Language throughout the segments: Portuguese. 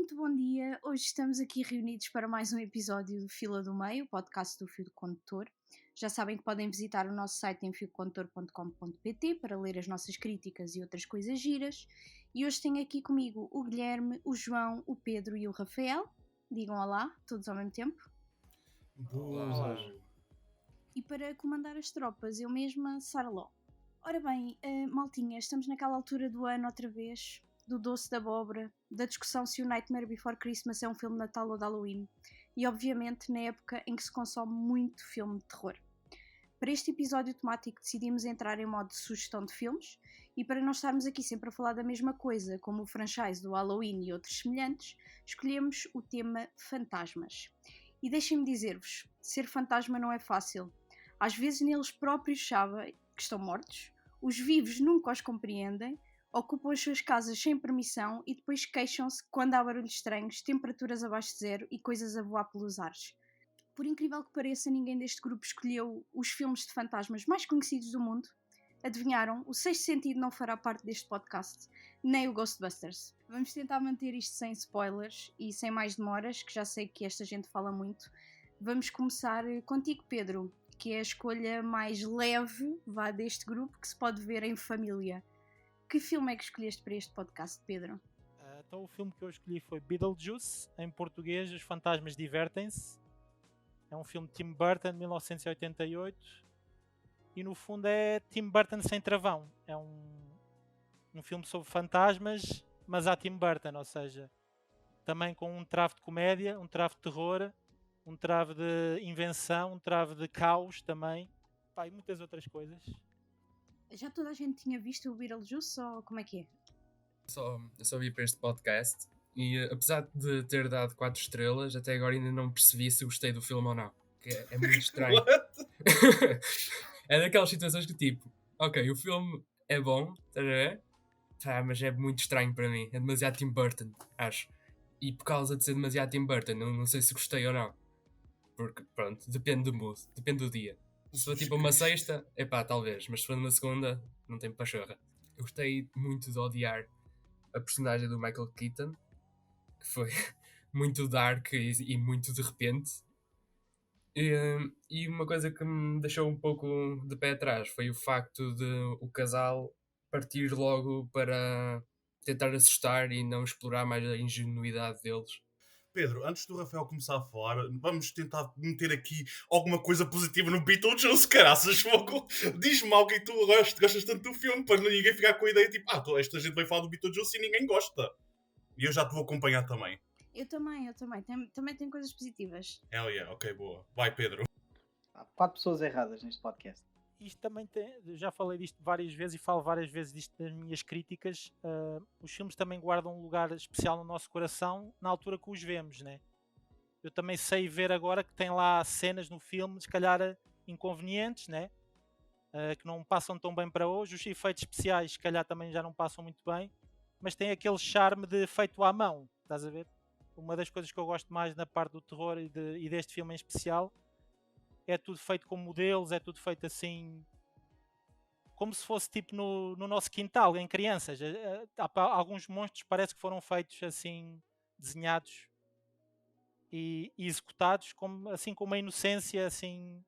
muito bom dia. Hoje estamos aqui reunidos para mais um episódio do Fila do Meio, podcast do Fio Condutor. Já sabem que podem visitar o nosso site em fiocondutor.com.pt para ler as nossas críticas e outras coisas giras. E hoje tenho aqui comigo o Guilherme, o João, o Pedro e o Rafael. Digam olá, todos ao mesmo tempo. Olá. E para comandar as tropas, eu mesma, Sara Ló. Ora bem, maltinha, estamos naquela altura do ano outra vez, do doce da abóbora, da discussão se o Nightmare Before Christmas é um filme de Natal ou de Halloween, e obviamente na época em que se consome muito filme de terror. Para este episódio temático decidimos entrar em modo de sugestão de filmes, e para não estarmos aqui sempre a falar da mesma coisa, como o franchise do Halloween e outros semelhantes, escolhemos o tema fantasmas. E deixem-me dizer-vos, ser fantasma não é fácil. Às vezes neles próprios sabem que estão mortos, os vivos nunca os compreendem, ocupam as suas casas sem permissão e depois queixam-se quando há barulhos estranhos, temperaturas abaixo de zero e coisas a voar pelos ares. Por incrível que pareça, ninguém deste grupo escolheu os filmes de fantasmas mais conhecidos do mundo. Adivinharam? O Sexto Sentido não fará parte deste podcast, nem o Ghostbusters. Vamos tentar manter isto sem spoilers e sem mais demoras, que já sei que esta gente fala muito. Vamos começar contigo, Pedro, que é a escolha mais leve deste grupo que se pode ver em família. Que filme é que escolheste para este podcast, Pedro? Então o filme que eu escolhi foi Beetlejuice, em português Os Fantasmas Divertem-se. É um filme de Tim Burton, de 1988. E no fundo é Tim Burton sem travão. É um filme sobre fantasmas, mas há Tim Burton, ou seja, também com um travo de comédia, um travo de terror, um travo de invenção, um travo de caos também. E muitas outras coisas. Já toda a gente tinha visto o Beetlejuice ou como é que é? Eu só vi para este podcast e apesar de ter dado 4 estrelas, até agora ainda não percebi se gostei do filme ou não. Que é muito estranho. É daquelas situações que tipo, ok, o filme é bom, estás a ver? Mas é muito estranho para mim. É demasiado Tim Burton, acho. E por causa de ser demasiado Tim Burton, não sei se gostei ou não. Porque, pronto, depende do mood, depende do dia. Se for tipo uma sexta, talvez. Mas se for numa segunda, não tem pachorra. Eu gostei muito de odiar a personagem do Michael Keaton, que foi muito dark e muito de repente. E uma coisa que me deixou um pouco de pé atrás foi o facto de o casal partir logo para tentar assustar e não explorar mais a ingenuidade deles. Pedro, antes do Rafael começar a falar, vamos tentar meter aqui alguma coisa positiva no Beetlejuice, caraças, fogo. Diz-me algo que tu gostas tanto do filme, para ninguém ficar com a ideia tipo, esta gente vai falar do Beetlejuice e ninguém gosta. E eu já te vou acompanhar também. Eu também. Também tenho coisas positivas. Hell yeah, ok, boa. Vai, Pedro. Há 4 pessoas erradas neste podcast. Isto também tem, já falei disto várias vezes e falo várias vezes disto nas minhas críticas. Os filmes também guardam um lugar especial no nosso coração na altura que os vemos, né? Eu também sei ver agora que tem lá cenas no filme, se calhar inconvenientes, né? Que não passam tão bem para hoje. Os efeitos especiais, se calhar, também já não passam muito bem, mas tem aquele charme de feito à mão, estás a ver? Uma das coisas que eu gosto mais na parte do terror e deste filme em especial é tudo feito com modelos, é tudo feito assim como se fosse tipo no nosso quintal, em crianças. Alguns monstros parece que foram feitos assim, desenhados e executados assim com uma inocência assim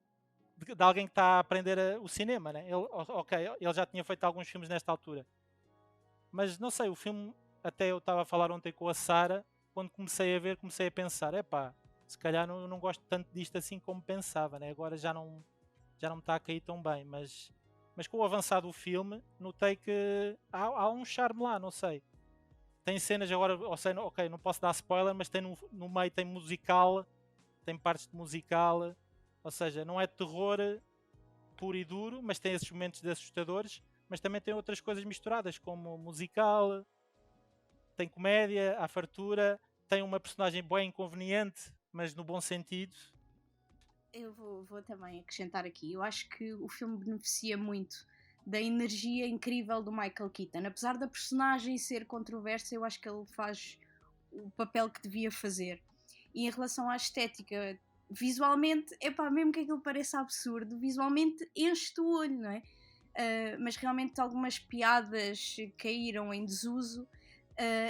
de alguém que está a aprender o cinema, né? Ele já tinha feito alguns filmes nesta altura, mas não sei, o filme, até eu estava a falar ontem com a Sara, quando comecei a ver, comecei a pensar, se calhar não gosto tanto disto assim como pensava, né? Agora já não me está a cair tão bem, mas com o avançar do filme notei que há um charme lá, não sei. Tem cenas agora, ok, não posso dar spoiler, mas tem no meio tem musical, tem partes de musical, ou seja, não é terror puro e duro, mas tem esses momentos de assustadores, mas também tem outras coisas misturadas, como musical, tem comédia, à fartura, tem uma personagem bem inconveniente, mas no bom sentido. Eu vou também acrescentar aqui. Eu acho que o filme beneficia muito da energia incrível do Michael Keaton. Apesar da personagem ser controversa, eu acho que ele faz o papel que devia fazer. E em relação à estética, visualmente, mesmo que aquilo pareça absurdo, visualmente enche-te o olho, não é? Mas realmente algumas piadas caíram em desuso.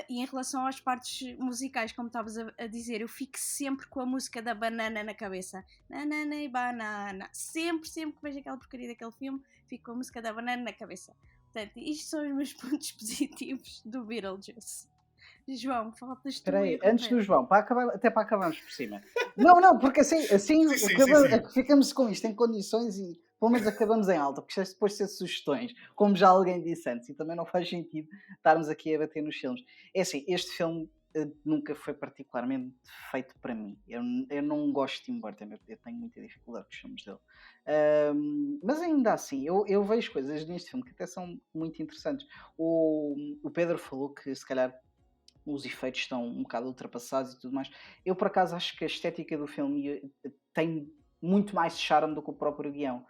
E em relação às partes musicais, como estavas a dizer, eu fico sempre com a música da banana na cabeça. Banana e banana. Sempre que vejo aquela porcaria daquele filme, fico com a música da banana na cabeça. Portanto, isto são os meus pontos positivos do Beetlejuice. João, faltas tu. Espera aí, antes do João, até para acabarmos por cima. Não, porque assim Sim. ficamos com isto em condições e pelo menos acabamos em alta, porque isto depois de ser sugestões, como já alguém disse antes, e também não faz sentido estarmos aqui a bater nos filmes. É assim, este filme nunca foi particularmente feito para mim. Eu não gosto de Tim Burton, eu tenho muita dificuldade com os filmes dele. Mas ainda assim, eu vejo coisas neste filme que até são muito interessantes. O Pedro falou que se calhar os efeitos estão um bocado ultrapassados e tudo mais. Eu, por acaso, acho que a estética do filme tem muito mais charme do que o próprio guião.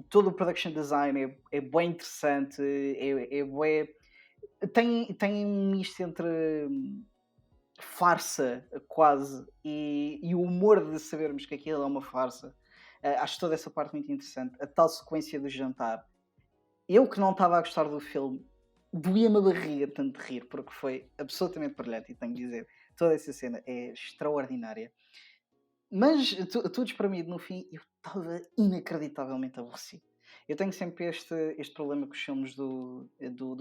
Todo o production design é bem interessante, tem um misto entre farsa quase e o humor de sabermos que aquilo é uma farsa. Acho toda essa parte muito interessante. A tal sequência do jantar. Eu que não estava a gostar do filme, doía-me a barriga tanto de rir, porque foi absolutamente brilhante, e tenho de dizer, toda essa cena é extraordinária. Mas tudo espremido no fim, eu estava inacreditavelmente aborrecido. Eu tenho sempre este problema com os filmes do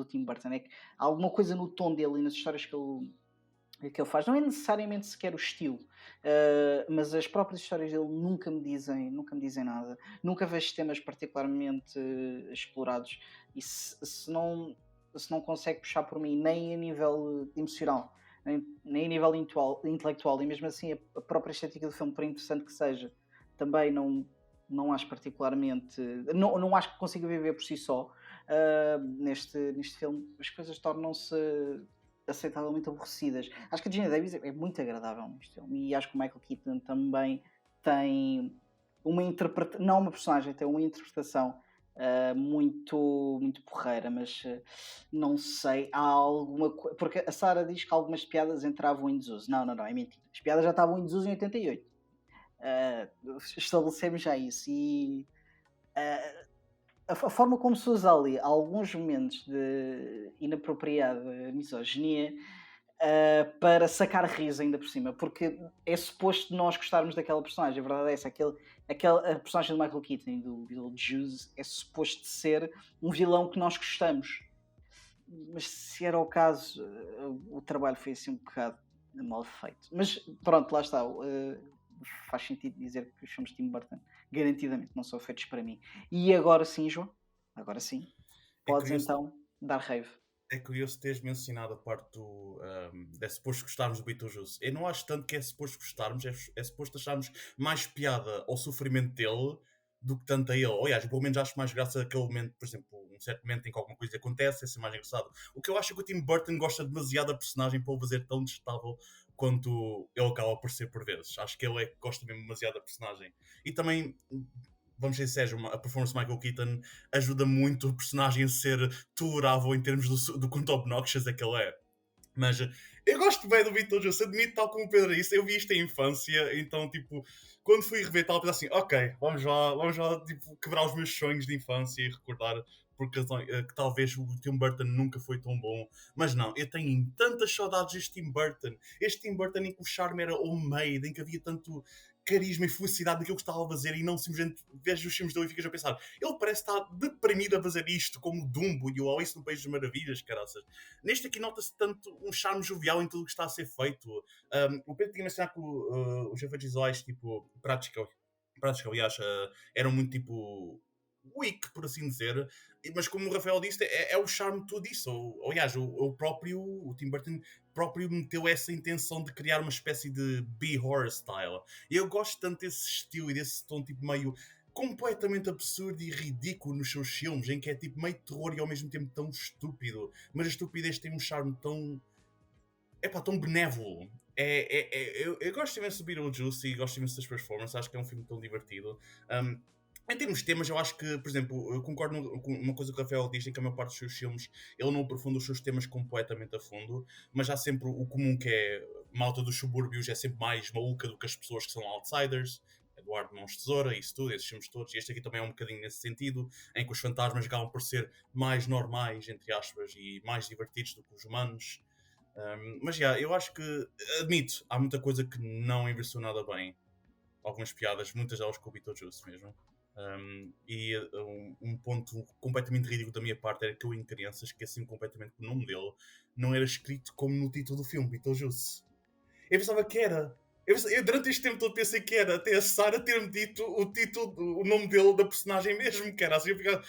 Tim Burton, é que há alguma coisa no tom dele e nas histórias que ele faz, não é necessariamente sequer o estilo, mas as próprias histórias dele nunca me dizem nada. Nunca vejo temas particularmente explorados, e se não consegue puxar por mim nem a nível emocional, nem a nível intelectual, e mesmo assim a própria estética do filme, por interessante que seja, também não acho particularmente, não acho que consiga viver por si só. Neste filme as coisas tornam-se aceitavelmente aborrecidas. Acho que a Gina Davis é muito agradável neste filme, e acho que o Michael Keaton também tem uma interpretação, não uma personagem, tem uma interpretação muito, muito porreira, mas não sei, há alguma coisa, porque a Sara diz que algumas piadas entravam em desuso. Não, é mentira. As piadas já estavam em desuso em 88. Estabelecemos já isso, e a forma como se usa ali alguns momentos de inapropriada misoginia para sacar riso ainda por cima, porque é suposto nós gostarmos daquela personagem. A verdade é essa, a personagem do Michael Keaton, do Beetlejuice, é suposto ser um vilão que nós gostamos, mas se era o caso, o trabalho foi assim um bocado mal feito. Mas pronto, lá está. Faz sentido dizer que os filmes de Tim Burton garantidamente não são feitos para mim. E agora sim, João, agora sim, podes então dar rave. É curioso teres mencionado a parte é suposto gostarmos do Beetlejuice. Eu não acho tanto que é suposto gostarmos, é suposto acharmos mais piada ao sofrimento dele do que tanto a ele. Aliás, pelo menos acho mais graça aquele momento, por exemplo, um certo momento em que alguma coisa acontece, é ser mais engraçado. O que eu acho é que o Tim Burton gosta demasiado da personagem para o fazer tão detestável quanto ele acaba por ser por vezes. Acho que ele é que gosta mesmo demasiado da personagem. E também, vamos ser sérios, a performance de Michael Keaton ajuda muito o personagem a ser tolerável em termos do quanto obnoxious é que ele é. Mas eu gosto bem do Beetlejuice, admito, tal como o Pedro disse, eu vi isto em infância, então, tipo, quando fui rever, estava a pensar assim, ok, vamos lá tipo, quebrar os meus sonhos de infância e recordar porque que talvez o Tim Burton nunca foi tão bom. Mas não, eu tenho tantas saudades deste Tim Burton. Este Tim Burton em que o charme era homemade, em que havia tanto carisma e felicidade daquilo que estava a fazer, e não simplesmente vejo os filmes dele e ficas a pensar, ele parece estar deprimido a fazer isto, como o Dumbo e o Alice no País das Maravilhas, caraças. Neste aqui nota-se tanto um charme jovial em tudo o que está a ser feito. O Pedro tinha mencionado que os efeitos visuais, tipo, práticos, aliás, eram muito tipo weak, por assim dizer, mas como o Rafael disse, é o charme de tudo isso. Aliás, o Tim Burton próprio meteu essa intenção de criar uma espécie de B-horror style. E eu gosto tanto desse estilo e desse tom tipo meio completamente absurdo e ridículo nos seus filmes, em que é tipo meio terror e ao mesmo tempo tão estúpido, mas a estupidez tem um charme tão benévolo. Eu gosto imenso de Beetlejuice e gosto imenso das performances, acho que é um filme tão divertido. Em termos de temas, eu acho que, por exemplo, eu concordo com uma coisa que o Rafael diz, em que a maior parte dos seus filmes ele não aprofunda os seus temas completamente a fundo, mas há sempre o comum, que é malta dos subúrbios é sempre mais maluca do que as pessoas que são outsiders, Eduardo Mãos de Tesoura, isso tudo, esses filmes todos, e este aqui também é um bocadinho nesse sentido, em que os fantasmas acabam por ser mais normais, entre aspas, e mais divertidos do que os humanos. Mas eu acho que, admito, há muita coisa que não envelheceu nada bem. Algumas piadas, muitas delas com o Beetlejuice mesmo. Um ponto completamente ridículo da minha parte era que eu, em criança, esqueci-me completamente que o nome dele não era escrito como no título do filme, Beetlejuice. Eu pensava que era. Eu durante este tempo todo pensei que era, até a Sarah ter-me dito o título, o nome dele, da personagem mesmo, que era assim. Eu ficava,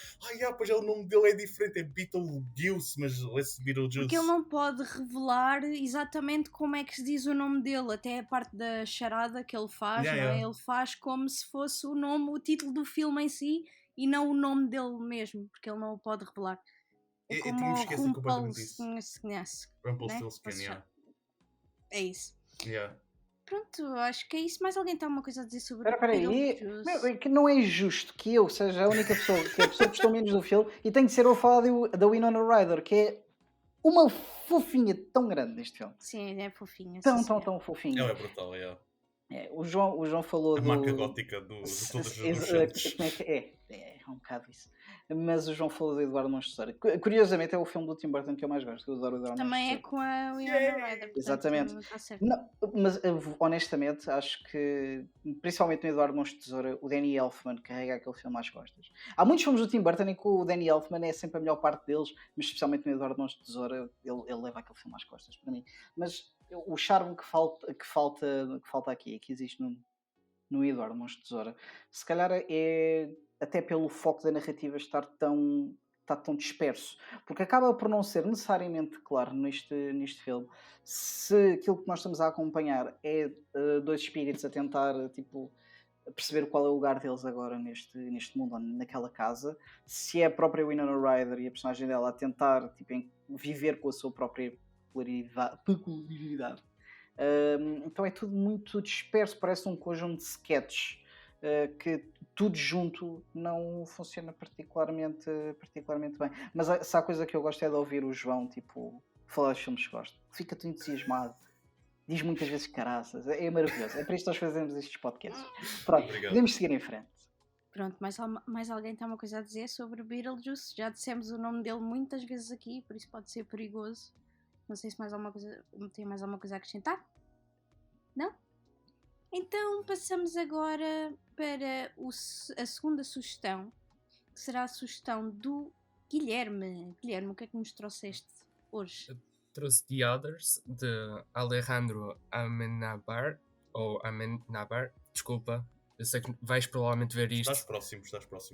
pois o nome dele é diferente, é Beetlejuice, mas esse Beetlejuice. Porque ele não pode revelar exatamente como é que se diz o nome dele, até a parte da charada que ele faz, não é? Ele faz como se fosse o nome, o título do filme em si e não o nome dele mesmo, porque ele não o pode revelar. É como tinha-me esquecido completamente disso. Rumpelstiltskin, é isso. Yeah. Pronto, acho que é isso. Mais alguém tem alguma coisa a dizer sobre Espera aí, Beetlejuice? que não é justo que eu seja a única pessoa que gostou menos do filme e tenho que ser eu a falar da Winona Ryder, que é uma fofinha tão grande neste filme. Sim, é fofinha. Tão fofinha. Ela é brutal, O João falou a marca gótica de todos os adolescentes. Como é que é um bocado isso. Mas o João falou do Eduardo Mãos de Tesoura. Curiosamente é o filme do Tim Burton que eu mais gosto. Eu adoro o Eduardo Também Mãos de é com a Winona Ryder. Portanto, exatamente. Está certo. Não, mas honestamente acho que, principalmente no Eduardo Mãos de Tesoura, o Danny Elfman carrega aquele filme às costas. Há muitos filmes do Tim Burton em que o Danny Elfman é sempre a melhor parte deles, mas especialmente no Eduardo Mãos de Tesoura ele leva aquele filme às costas para mim. Mas o charme que falta aqui, que existe no Eduardo Mãos de Tesoura, se calhar é até pelo foco da narrativa estar tão disperso, porque acaba por não ser necessariamente claro neste filme se aquilo que nós estamos a acompanhar é dois espíritos a tentar perceber qual é o lugar deles agora neste mundo, naquela casa, se é a própria Winona Ryder e a personagem dela a tentar viver com a sua própria peculiaridade. Então é tudo muito disperso, parece um conjunto de sketches que tudo junto não funciona particularmente bem. Mas se há coisa que eu gosto é de ouvir o João falar dos filmes que gosta. Fica-te entusiasmado, diz muitas vezes caraças, é maravilhoso. É para isto que nós fazemos estes podcasts. Pronto, Obrigado. podemos seguir em frente. Pronto, mais alguém tem uma coisa a dizer sobre Beetlejuice? Já dissemos o nome dele muitas vezes aqui, por isso pode ser perigoso. Não sei se tem mais alguma coisa a acrescentar? Não? Então passamos agora para a segunda sugestão, que será a sugestão do Guilherme. Guilherme, o que é que nos trouxeste hoje? Trouxe The Others, de Alejandro Amenábar, desculpa, eu sei que vais provavelmente ver isto. Estás próximo.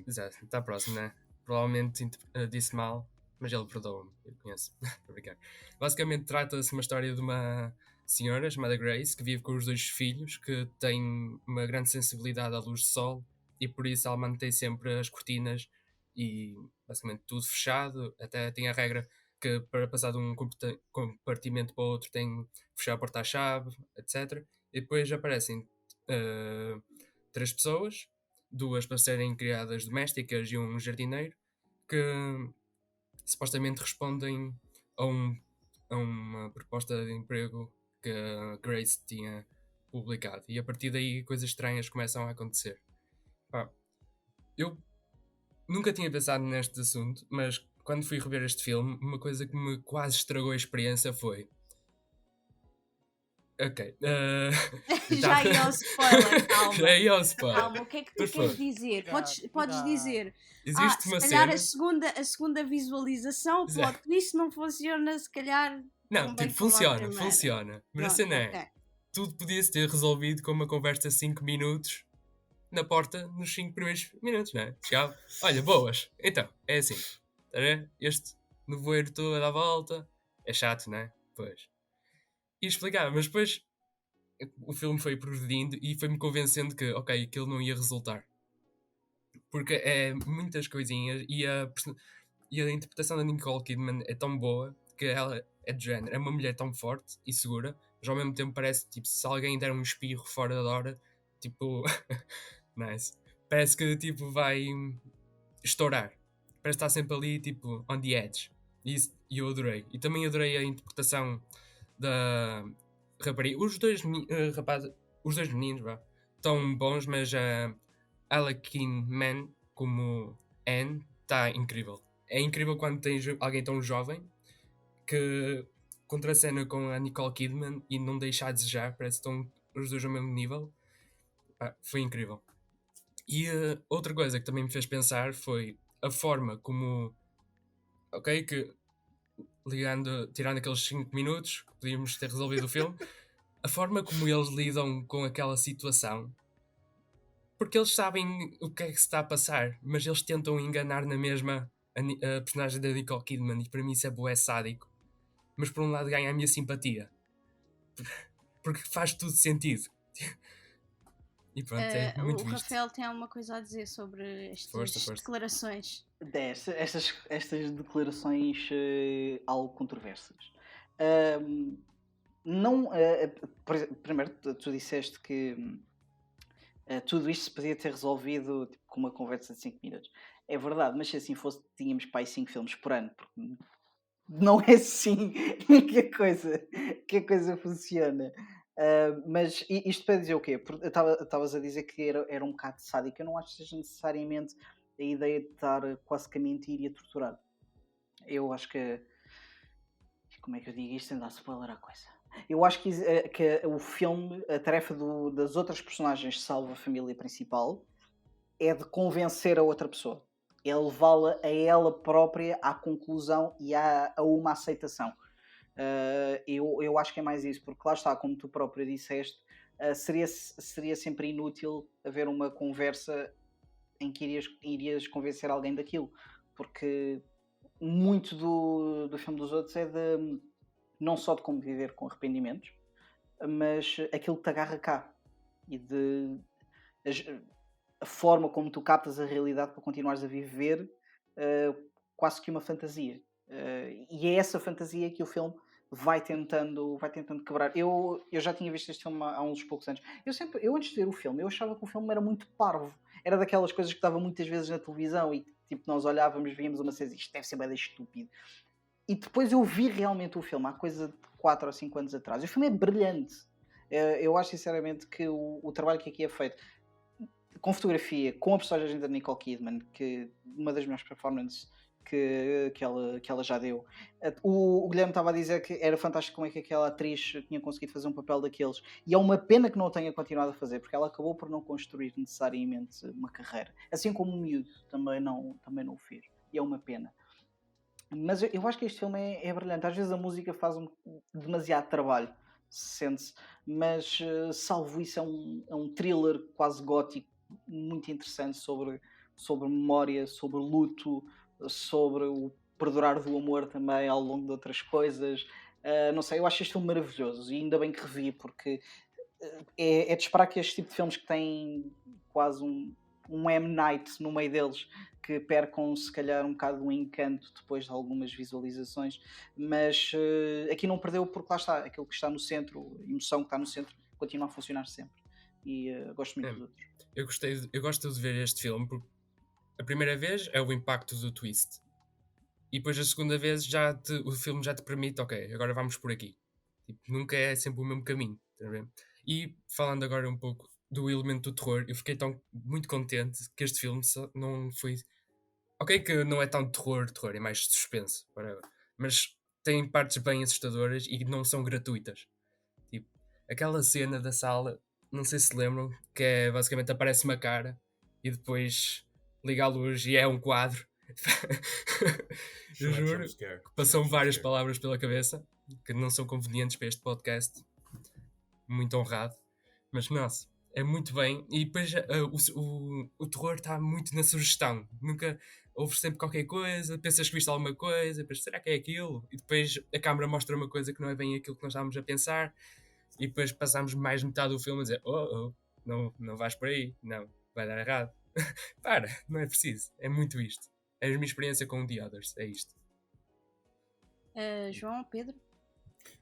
Exato, está próximo, né? Provavelmente disse mal, mas ele perdoa-me, eu conheço. Obrigado. Basicamente trata-se de uma história de uma senhora chamada Grace que vive com os dois filhos, que tem uma grande sensibilidade à luz de sol e por isso ela mantém sempre as cortinas e basicamente tudo fechado. Até tem a regra que para passar de um compartimento para o outro tem que fechar a porta à chave, etc. E depois aparecem 3 pessoas, 2 para serem criadas domésticas e um jardineiro, que supostamente respondem a uma proposta de emprego que a Grace tinha publicado. E a partir daí coisas estranhas começam a acontecer. Eu nunca tinha pensado neste assunto, mas quando fui rever este filme, uma coisa que me quase estragou a experiência foi... Ok. Já ia ao spoiler, calma. Já ia ao spoiler. Calma, o que é que tu queres dizer? Podes dizer... Existe uma se calhar cena... a segunda visualização, o plot twist não funciona, se calhar... Não, funciona. Mas a cena é... Tudo podia-se ter resolvido com uma conversa de 5 minutos na porta nos 5 primeiros minutos, não é? Chegava, olha, boas. Então, é assim. Está a ver? Este nevoeiro todo a dar volta. É chato, não é? Pois. E explicava, mas depois o filme foi progredindo e foi-me convencendo que, ok, aquilo não ia resultar. Porque é muitas coisinhas e a interpretação da Nicole Kidman é tão boa que ela é de género. É uma mulher tão forte e segura, mas ao mesmo tempo parece, tipo, se alguém der um espirro fora da hora, tipo... nice. Parece que, tipo, vai estourar. Parece que está sempre ali, tipo, on the edge. E eu adorei. E também adorei a interpretação da rapariga. Os dois meninos, vá, tão bons, mas a Alec Kidman como Anne está incrível. É incrível quando tens alguém tão jovem que contracena com a Nicole Kidman e não deixa a desejar, parece que estão os dois ao mesmo nível. Foi incrível. E outra coisa que também me fez pensar foi a forma como, ok, que tirando aqueles 5 minutos que podíamos ter resolvido o filme, a forma como eles lidam com aquela situação, porque eles sabem o que é que se está a passar, mas eles tentam enganar na mesma a personagem da Nicole Kidman, e para mim isso é bué sádico, mas por um lado ganha a minha simpatia, porque faz tudo sentido. E pronto, é O muito isto. Rafael tem alguma coisa a dizer sobre estas Força. declarações? Estas declarações algo controversas. Ahm, não, primeiro, tu disseste que tudo isto se podia ter resolvido tipo, com uma conversa de 5 minutos. É verdade, mas se assim fosse, tínhamos para aí 5 filmes por ano, porque não é assim que a coisa funciona. Mas isto para dizer o quê? Porque estavas a dizer que era um bocado sádico. Eu não acho que seja necessariamente a ideia de estar quase que a mentir e a torturar. Eu acho que. Como é que eu digo isto sem dar spoiler à coisa? Eu acho que o filme, a tarefa das outras personagens, salvo a família principal, é de convencer a outra pessoa. É levá-la a ela própria à conclusão e a uma aceitação. Eu acho que é mais isso, porque lá está, como tu próprio disseste, seria sempre inútil haver uma conversa em que irias convencer alguém daquilo, porque muito do filme dos outros é de não só de conviver com arrependimentos, mas aquilo que te agarra cá e de a forma como tu captas a realidade para continuares a viver quase que uma fantasia. E é essa fantasia que o filme vai tentando quebrar. Eu já tinha visto este filme há uns poucos anos. Eu antes de ver o filme, eu achava que o filme era muito parvo. Era daquelas coisas que dava muitas vezes na televisão e tipo, nós olhávamos, víamos uma cena e isto deve ser bem estúpido. E depois eu vi realmente o filme há coisa de 4 ou 5 anos atrás. O filme é brilhante. Eu acho sinceramente que o trabalho que aqui é feito com fotografia, com a personagem da Nicole Kidman, que uma das melhores performances que ela já deu. O Guilherme estava a dizer que era fantástico como é que aquela atriz tinha conseguido fazer um papel daqueles, e é uma pena que não o tenha continuado a fazer, porque ela acabou por não construir necessariamente uma carreira, assim como o Miúdo também não o fez, e é uma pena. Mas eu acho que este filme é brilhante. Às vezes a música faz demasiado trabalho, sente-se, mas salvo isso é um thriller quase gótico, muito interessante sobre memória, sobre luto, sobre o perdurar do amor também ao longo de outras coisas. Não sei, eu acho este filme maravilhoso e ainda bem que revi, porque é de esperar que este tipo de filmes que têm quase um M. Night no meio deles, que percam se calhar um bocado o encanto depois de algumas visualizações, mas aqui não perdeu porque lá está, aquilo que está no centro, a emoção que está no centro, continua a funcionar sempre. E gosto muito dos outros. Eu gosto de ver este filme porque a primeira vez é o impacto do twist. E depois a segunda vez o filme já te permite, ok, agora vamos por aqui. Tipo, nunca é sempre o mesmo caminho. Tá bem? E falando agora um pouco do elemento do terror, eu fiquei muito contente que este filme não foi... Ok que não é tão terror, é mais suspense, whatever. Mas tem partes bem assustadoras e não são gratuitas. Tipo, aquela cena da sala, não sei se lembram, que é basicamente aparece uma cara e depois liga a luz e é um quadro. Eu juro que passam várias palavras pela cabeça que não são convenientes para este podcast. Muito honrado. Mas nossa, é muito bem. E depois o terror está muito na sugestão. Nunca ouves sempre qualquer coisa, pensas que viste alguma coisa, depois será que é aquilo? E depois a câmera mostra uma coisa que não é bem aquilo que nós estávamos a pensar. E depois passamos mais metade do filme a dizer: não vais por aí, não, vai dar errado. Para, não é preciso. É muito isto. É a minha experiência com The Others, é isto. João, Pedro?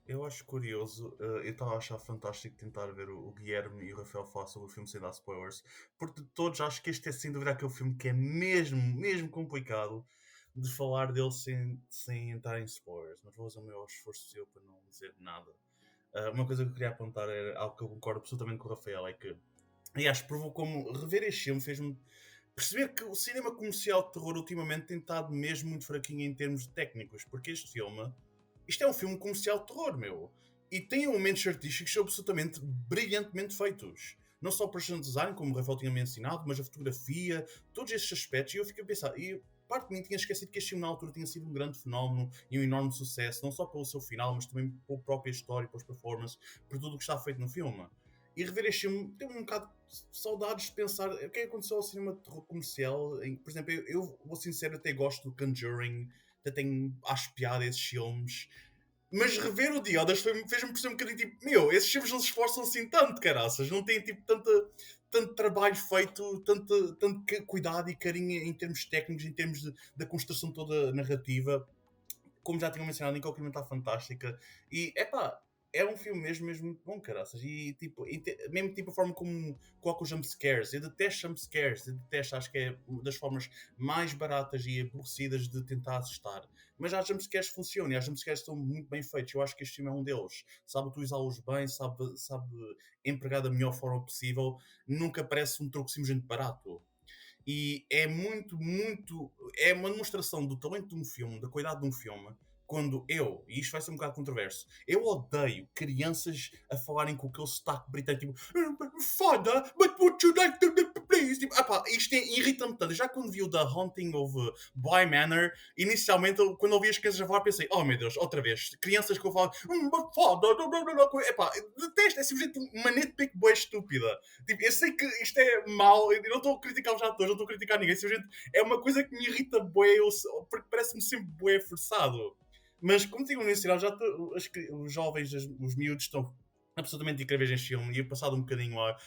Eu acho curioso, eu estava a achar fantástico tentar ver o Guilherme e o Rafael falar sobre o filme sem dar spoilers, porque de todos acho que este é sem dúvida aquele filme que é mesmo complicado de falar dele sem entrar em spoilers, mas vou fazer o meu esforço possível para não dizer nada. Uma coisa que eu queria apontar era algo que eu concordo absolutamente com o Rafael, é que E acho que provocou-me, rever este filme fez-me perceber que o cinema comercial de terror ultimamente tem estado mesmo muito fraquinho em termos técnicos, porque isto é um filme comercial de terror, meu. E tem elementos artísticos absolutamente brilhantemente feitos. Não só o production design, como o Rafael tinha mencionado, mas a fotografia, todos esses aspectos. E eu fiquei a pensar, e parte de mim tinha esquecido que este filme na altura tinha sido um grande fenómeno e um enorme sucesso, não só pelo seu final, mas também pela própria história, pelas performances, por tudo o que está feito no filme. E rever este filme deu-me um bocado de saudades de pensar o que é que aconteceu ao cinema de terror comercial. Por exemplo, eu vou sincero, até gosto do Conjuring, até tenho acho piada esses filmes. Mas rever o The Others fez-me perceber um bocadinho tipo, meu, esses filmes não se esforçam assim tanto, caraças. Não têm tipo tanto trabalho feito, tanto cuidado e carinho em termos técnicos, em termos da construção toda narrativa. Como já tinha mencionado, Nicole Kidman está fantástica. E, é um filme mesmo muito bom, caraças. E, tipo, mesmo tipo a forma como coloca os jumpscares. Eu detesto jumpscares. Acho que é uma das formas mais baratas e aborrecidas de tentar assustar. Mas há jumpscares que funcionam e há jumpscares que estão muito bem feitos. Eu acho que este filme é um deles. Sabe utilizá-los bem, sabe empregar da melhor forma possível. Nunca parece um truque simplesmente barato. E é é uma demonstração do talento de um filme, da qualidade de um filme, quando e isto vai ser um bocado controverso, eu odeio crianças a falarem com aquele sotaque britânico, tipo, Father, but would you like to please? Tipo, isto irrita-me tanto. Já quando vi o The Haunting of Bly Manor, inicialmente, quando ouvi as crianças a falar, pensei, oh meu Deus, outra vez, crianças que eu falo, but father, detesto, é simplesmente uma nitpick boa estúpida. Tipo, eu sei que isto é mau, eu não estou a criticar os atores, não estou a criticar ninguém, simplesmente é uma coisa que me irrita bué, porque parece-me sempre bué forçado. Mas como tinham mencionado, os jovens, os miúdos estão absolutamente incríveis neste filme. E eu passado um bocadinho lá,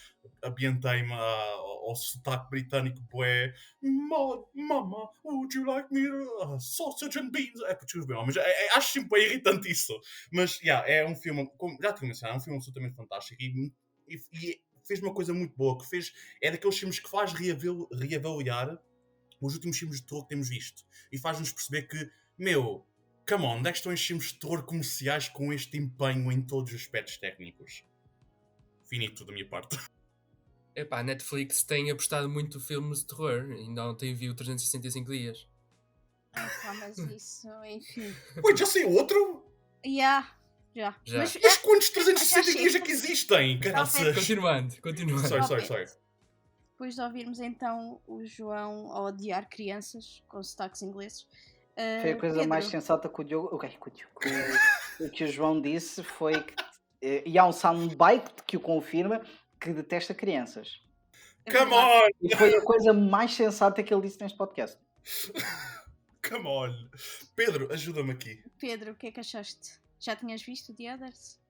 ambientei-me ao sotaque britânico bué. Mama, would you like me sausage and beans? Desculpa, mas acho sempre bem irritante isso. Mas, é um filme, como já tinha mencionado, é um filme absolutamente fantástico e fez uma coisa muito boa, é daqueles filmes que faz reavaliar os últimos filmes de terror que temos visto. E faz-nos perceber que, meu, come on, onde é que estão estes filmes de terror comerciais com este empenho em todos os aspectos técnicos? Finito da minha parte. Epá, a Netflix tem apostado muito filmes de terror. Ainda ontem vi o 365 dias. Mas isso, enfim. Ué, já saiu outro? Já. Mas quantos 360 dias é que existem? Caraças. Continuando. Sorry. Depois de ouvirmos então o João a odiar crianças com sotaques ingleses. Foi a coisa Pedro. mais sensata que o que o João disse foi que e há um soundbite que o confirma que detesta crianças. Come on! E foi a coisa mais sensata que ele disse neste podcast. Come on! Pedro, ajuda-me aqui. Pedro, o que é que achaste? Já tinhas visto The Others?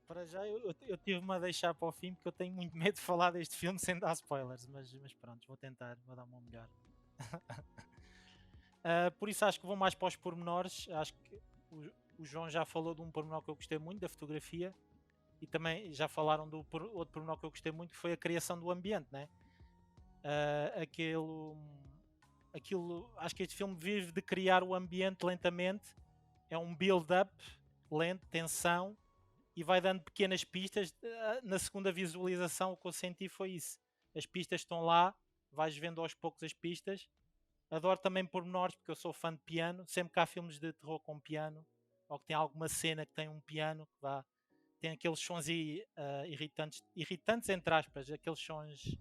Para já eu tive-me a deixar para o fim porque eu tenho muito medo de falar deste filme sem dar spoilers, mas pronto, vou tentar, vou dar uma melhor. Por isso acho que vou mais para os pormenores. Acho que o João já falou de um pormenor que eu gostei muito, da fotografia, e também já falaram do outro pormenor que eu gostei muito, que foi a criação do ambiente, né? Aquilo, acho que este filme vive de criar o ambiente lentamente, é um build-up lento, tensão, e vai dando pequenas pistas. Na segunda visualização o que eu senti foi isso, as pistas estão lá, vais vendo aos poucos as pistas. Adoro também pormenores, porque eu sou fã de piano. Sempre que há filmes de terror com piano, ou que tem alguma cena que tem um piano, que tem aqueles sons irritantes entre aspas, aqueles sons...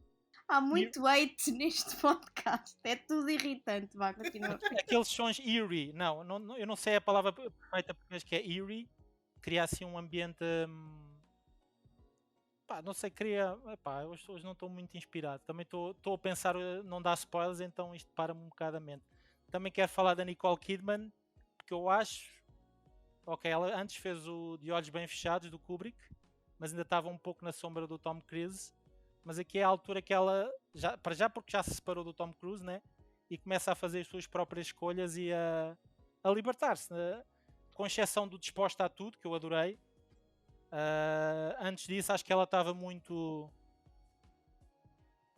Há muito hate neste podcast, é tudo irritante, vá, continua. Aqueles sons eerie, não, eu não sei a palavra perfeita porque acho que é eerie, cria assim um ambiente... não sei, hoje não estou muito inspirado. Também estou a pensar não dar spoilers, então isto para-me um bocado a mente. Também quero falar da Nicole Kidman, porque eu acho... Ok, ela antes fez o De Olhos Bem Fechados, do Kubrick, mas ainda estava um pouco na sombra do Tom Cruise. Mas aqui é a altura que ela, porque já se separou do Tom Cruise, né? E começa a fazer as suas próprias escolhas e a libertar-se, né? Com exceção do Disposta a Tudo, que eu adorei. Antes disso, acho que ela estava muito...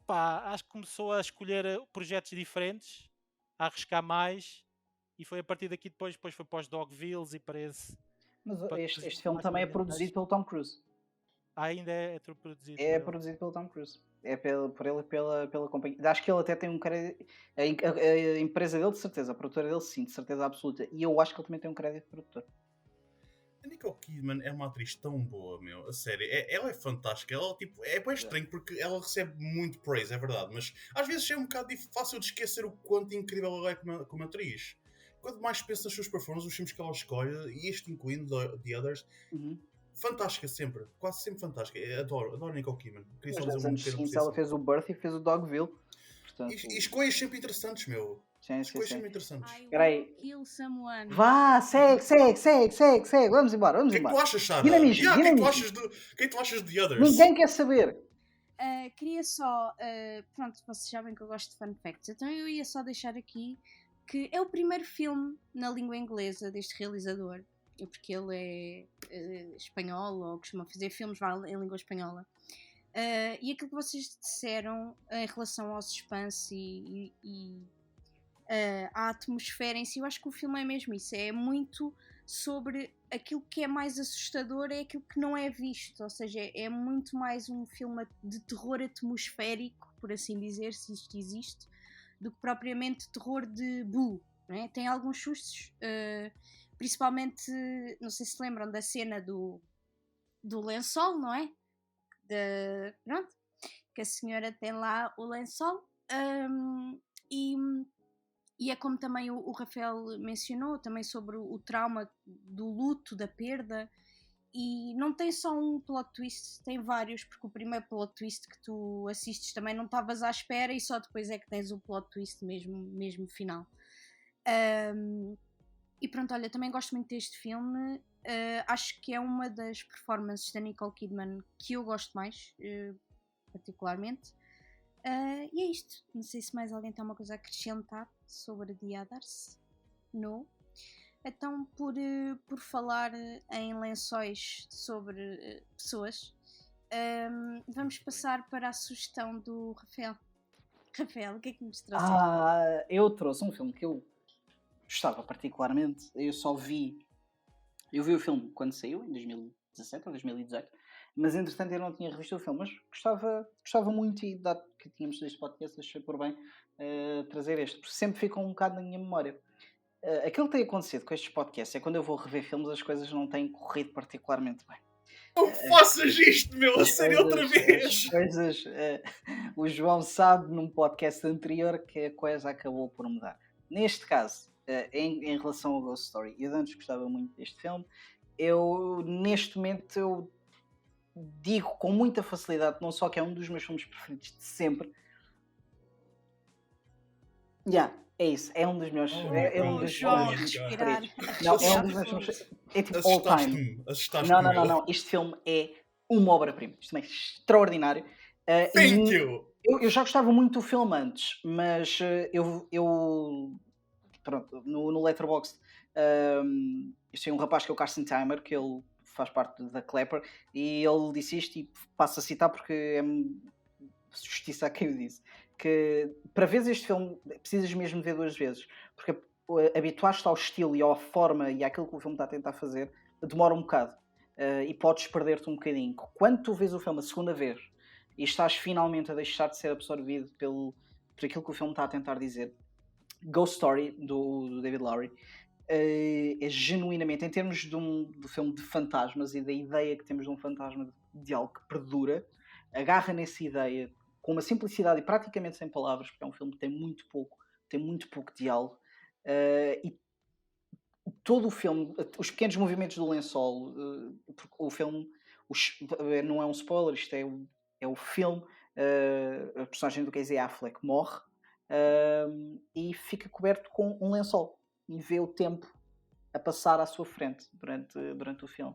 acho que começou a escolher projetos diferentes, a arriscar mais, e foi a partir daqui depois foi para os Dogvilles e para esse... Mas este filme também é produzido pelo Tom Cruise. Ainda é produzido. É produzido pelo Tom Cruise. É por ele e pela companhia. Acho que ele até tem um crédito. A empresa dele, de certeza. A produtora dele, sim, de certeza absoluta. E eu acho que ele também tem um crédito de produtor. A Nicole Kidman é uma atriz tão boa, meu. A sério. Ela é fantástica. Ela, tipo, é bem estranho porque ela recebe muito praise, é verdade. Mas às vezes é um bocado fácil de esquecer o quanto incrível ela é como atriz. Quanto mais penso nas suas performances, os filmes que ela escolhe, e este incluindo The Others, fantástica sempre. Quase sempre fantástica. Adoro Nicole Kidman. Queria Nos só dizer 10 um anos pequeno seguintes ela fez o Birth e fez o Dogville. Portanto, E escolhas sempre interessantes, meu. sim. Escolhas sempre interessantes. I Peraí. will kill someone. Vá, segue. Vamos embora. O que é que tu achas, Sara? Dinamismo. Quem tu achas de The Others? Ninguém quer saber. Queria só. Pronto, vocês sabem que eu gosto de fun facts, então eu ia só deixar aqui que é o primeiro filme na língua inglesa deste realizador, porque ele é espanhol ou costuma fazer filmes em língua espanhola. E aquilo que vocês disseram em relação ao suspense e à atmosfera em si, eu acho que o filme é mesmo isso, é muito sobre aquilo que é mais assustador, é aquilo que não é visto, ou seja, é muito mais um filme de terror atmosférico, por assim dizer, se isto existe, do que propriamente terror de Boo, não é? Tem alguns sustos, principalmente, não sei se lembram da cena do lençol, não é? Pronto, que a senhora tem lá o lençol, e é como também o Rafael mencionou, também sobre o trauma do luto, da perda, e não tem só um plot twist, tem vários, porque o primeiro plot twist que tu assistes também não estavas à espera e só depois é que tens o plot twist mesmo final. E pronto, olha, também gosto muito deste filme, acho que é uma das performances da Nicole Kidman que eu gosto mais, particularmente. E é isto. Não sei se mais alguém tem uma coisa a acrescentar sobre The Others. Não? Então, por falar em lençóis sobre pessoas, vamos passar para a sugestão do Rafael. Rafael, o que é que nos trouxe? Eu trouxe um filme que eu gostava particularmente. Eu vi o filme quando saiu, em 2017 ou 2018, mas entretanto eu não tinha revisto o filme, mas gostava muito, e dado que tínhamos este podcast, achei por bem trazer este, porque sempre ficam um bocado na minha memória. Aquilo que tem acontecido com estes podcasts é quando eu vou rever filmes, as coisas não têm corrido particularmente bem. Não faças isto, meu, a sério, outra vez! O João sabe num podcast anterior que a coisa acabou por mudar. Neste caso, em relação ao Ghost Story, eu antes gostava muito deste filme. Neste momento, eu digo com muita facilidade, não só que é um dos meus filmes preferidos de sempre. É isso, é um dos meus. É um dos João, meus respirar. preferidos. Não, é um dos meus filmes. É tipo all time. Assustaste-me. Não. Este filme é uma obra-prima. Este filme é extraordinário. Thank you! Eu já gostava muito do filme antes, mas pronto, no Letterboxd tem um rapaz que é o Carson Timer, que ele faz parte da Clapper, e ele disse isto, e passo a citar porque é justiça a quem o disse, que para ver este filme precisas mesmo ver duas vezes, porque habituar-te ao estilo e à forma e àquilo que o filme está a tentar fazer demora um bocado, e podes perder-te um bocadinho. Quando tu vês o filme a segunda vez e estás finalmente a deixar de ser absorvido por aquilo que o filme está a tentar dizer, Ghost Story, do David Lowery, é genuinamente, em termos do filme de fantasmas e da ideia que temos de um fantasma de algo que perdura, agarra nessa ideia com uma simplicidade e praticamente sem palavras, porque é um filme que tem muito pouco diálogo, e todo o filme, os pequenos movimentos do lençol, porque o filme não é um spoiler, isto é o filme, a personagem do Casey Affleck morre, e fica coberto com um lençol e vê o tempo a passar à sua frente durante o filme.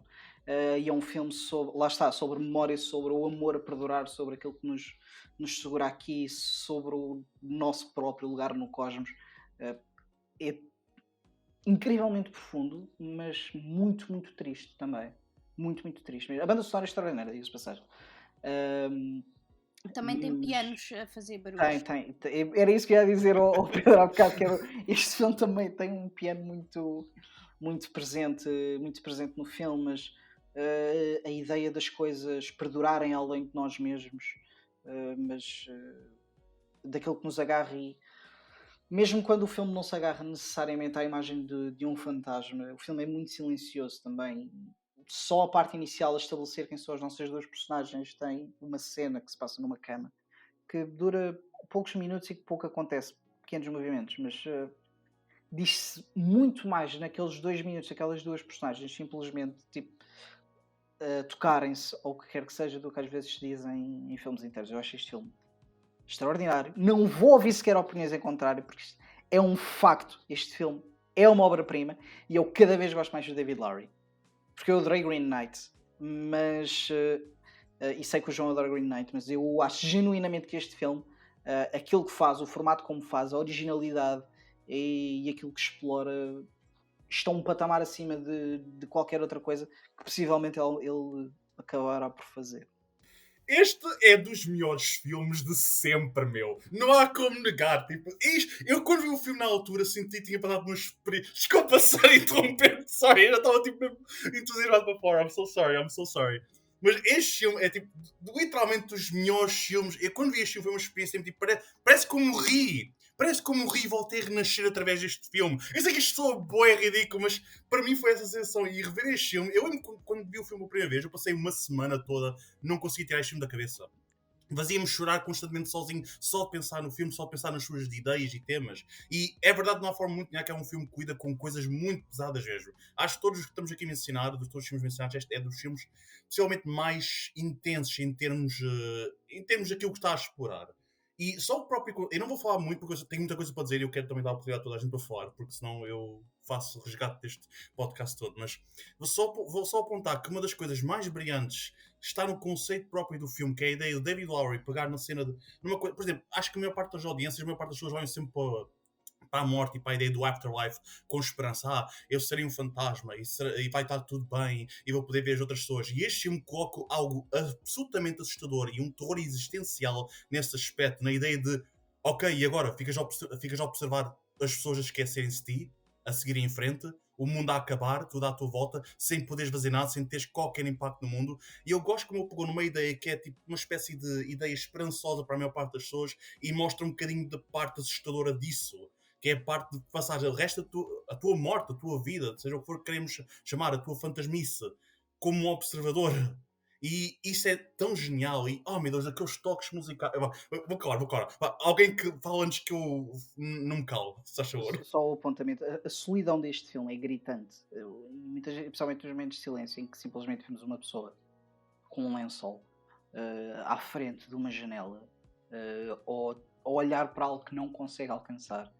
E é um filme sobre memória, sobre o amor a perdurar, sobre aquilo que nos segura aqui, sobre o nosso próprio lugar no cosmos. É incrivelmente profundo, mas muito, muito triste também. Muito, muito triste mesmo. A banda sonora é extraordinária, diga-se de passagem. Também tem pianos a fazer barulho. Tem. Era isso que eu ia dizer ao Pedro há bocado, que este filme também tem um piano muito presente no filme, mas a ideia das coisas perdurarem além de nós mesmos mas daquilo que nos agarra e mesmo quando o filme não se agarra necessariamente à imagem de um fantasma, o filme é muito silencioso também. Só a parte inicial a estabelecer quem são as nossas duas personagens tem uma cena que se passa numa cama que dura poucos minutos e que pouco acontece, pequenos movimentos, mas diz-se muito mais naqueles 2 minutos, aquelas duas personagens simplesmente tipo tocarem-se ou o que quer que seja do que às vezes se dizem em filmes inteiros. Eu acho este filme extraordinário. Não vou ouvir sequer opiniões em contrário, porque isto é um facto. Este filme é uma obra-prima e eu cada vez gosto mais do David Lowery. Porque eu adorei Green Knight, mas e sei que o João adora Green Knight, mas eu acho genuinamente que este filme, aquilo que faz, o formato como faz, a originalidade e aquilo que explora, estão um patamar acima de qualquer outra coisa que possivelmente ele acabará por fazer. Este é dos melhores filmes de sempre, meu. Não há como negar. Tipo, eu quando vi o filme na altura senti que tinha passado por uns períodos. Desculpa ser interromper. Sorry, eu já estava tipo entusiasmado para fora. I'm so sorry. Mas este filme é tipo literalmente dos melhores filmes. Eu quando vi este filme foi uma experiência tipo, parece que eu morri. Parece que eu morri e voltei a renascer através deste filme. Eu sei que isto soa bué ridículo, mas para mim foi essa sensação. E rever este filme, eu lembro quando vi o filme a primeira vez, eu passei uma semana toda, não consegui tirar este filme da cabeça. Fazia-me chorar constantemente sozinho, só de pensar no filme, só de pensar nas suas ideias e temas. E é verdade, de uma forma muito que é um filme que cuida com coisas muito pesadas mesmo. Acho que todos os que estamos aqui a mencionar, de todos os filmes mencionados, este é dos filmes possivelmente mais intensos em termos daquilo que está a explorar. E só o próprio. Eu não vou falar muito porque eu tenho muita coisa para dizer e eu quero também dar a oportunidade a toda a gente para falar, porque senão eu faço o resgate deste podcast todo. Mas vou só apontar que uma das coisas mais brilhantes está no conceito próprio do filme, que é a ideia do David Lowery pegar na cena de. Por exemplo, acho que a maior parte das audiências, a maior parte das pessoas olham sempre para a morte e para a ideia do afterlife com esperança. Eu serei um fantasma e vai estar tudo bem e vou poder ver as outras pessoas. E este filme coloca algo absolutamente assustador e um terror existencial nesse aspecto, na ideia de ok, e agora ficas a observar as pessoas a esquecerem-se de ti, a seguirem em frente, o mundo a acabar, tudo à tua volta, sem poderes fazer nada, sem teres qualquer impacto no mundo. E eu gosto como ele pegou numa ideia que é tipo uma espécie de ideia esperançosa para a maior parte das pessoas e mostra um bocadinho da parte assustadora disso, que é a parte de passar o resto a tua morte, a tua vida, seja o que for que queremos chamar, a tua fantasmice, como um observador. E isso é tão genial. E, oh meu Deus, aqueles toques musicais. Vou calar. Alguém que fala antes que eu não me calo, se faz favor. Só o apontamento. A solidão deste filme é gritante. Principalmente nos momentos de silêncio em que simplesmente vemos uma pessoa com um lençol à frente de uma janela ou a olhar para algo que não consegue alcançar.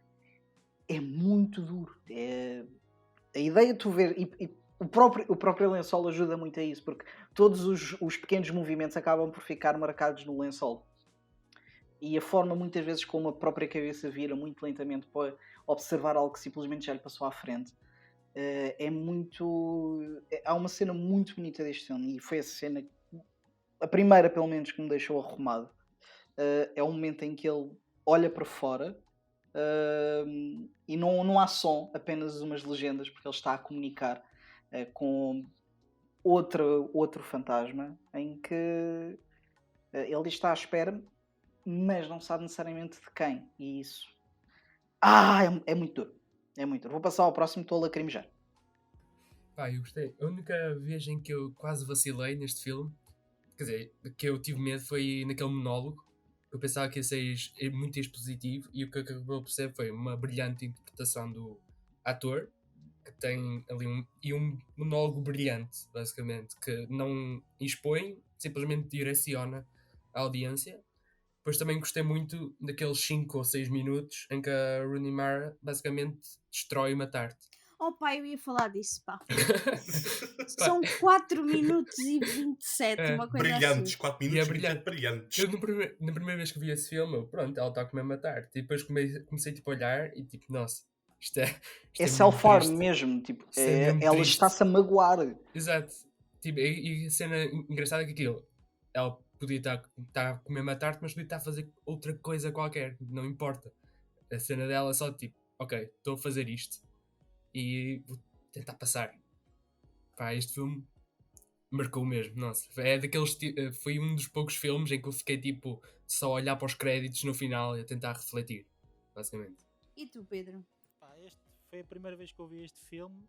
É muito duro. A ideia de tu ver... E o próprio lençol ajuda muito a isso, porque todos os pequenos movimentos acabam por ficar marcados no lençol. E a forma, muitas vezes, como a própria cabeça vira muito lentamente para observar algo que simplesmente já lhe passou à frente, é muito... Há uma cena muito bonita deste filme, e foi essa cena, a primeira, pelo menos, que me deixou arrumado. É o momento em que ele olha para fora e não há som, apenas umas legendas, porque ele está a comunicar com outro fantasma, em que ele está à espera, mas não sabe necessariamente de quem. E isso é muito duro. É muito duro. Vou passar ao próximo, estou a lacrimejar. Pá, eu gostei. A única vez em que eu quase vacilei neste filme, quer dizer, que eu tive medo, foi naquele monólogo. Eu pensava que ia ser muito expositivo e o que acabou por ser foi uma brilhante interpretação do ator, que tem ali um monólogo brilhante, basicamente, que não expõe, simplesmente direciona a audiência. Depois também gostei muito daqueles 5 ou 6 minutos em que a Rooney Mara basicamente destrói uma tarte. Oh pá, eu ia falar disso, pá. São 4 minutos e 27, uma coisa Brilhantes, assim. 4 minutos e 27 brilhantes. Eu, na primeira vez que vi esse filme, pronto, ela está a comer uma tarte. E depois comecei tipo, a olhar e tipo, nossa, isto é self-harm mesmo, tipo, ela está-se a magoar. Exato. Tipo, e a cena engraçada é que aquilo, ela podia estar a comer uma tarte, mas podia estar a fazer outra coisa qualquer, não importa. A cena dela é só tipo, ok, estou a fazer isto e vou tentar passar. Pá, este filme Marcou mesmo, nossa. É daqueles, foi um dos poucos filmes em que eu fiquei tipo só a olhar para os créditos no final e a tentar refletir, basicamente. E tu, Pedro? Pá, este foi a primeira vez que eu vi este filme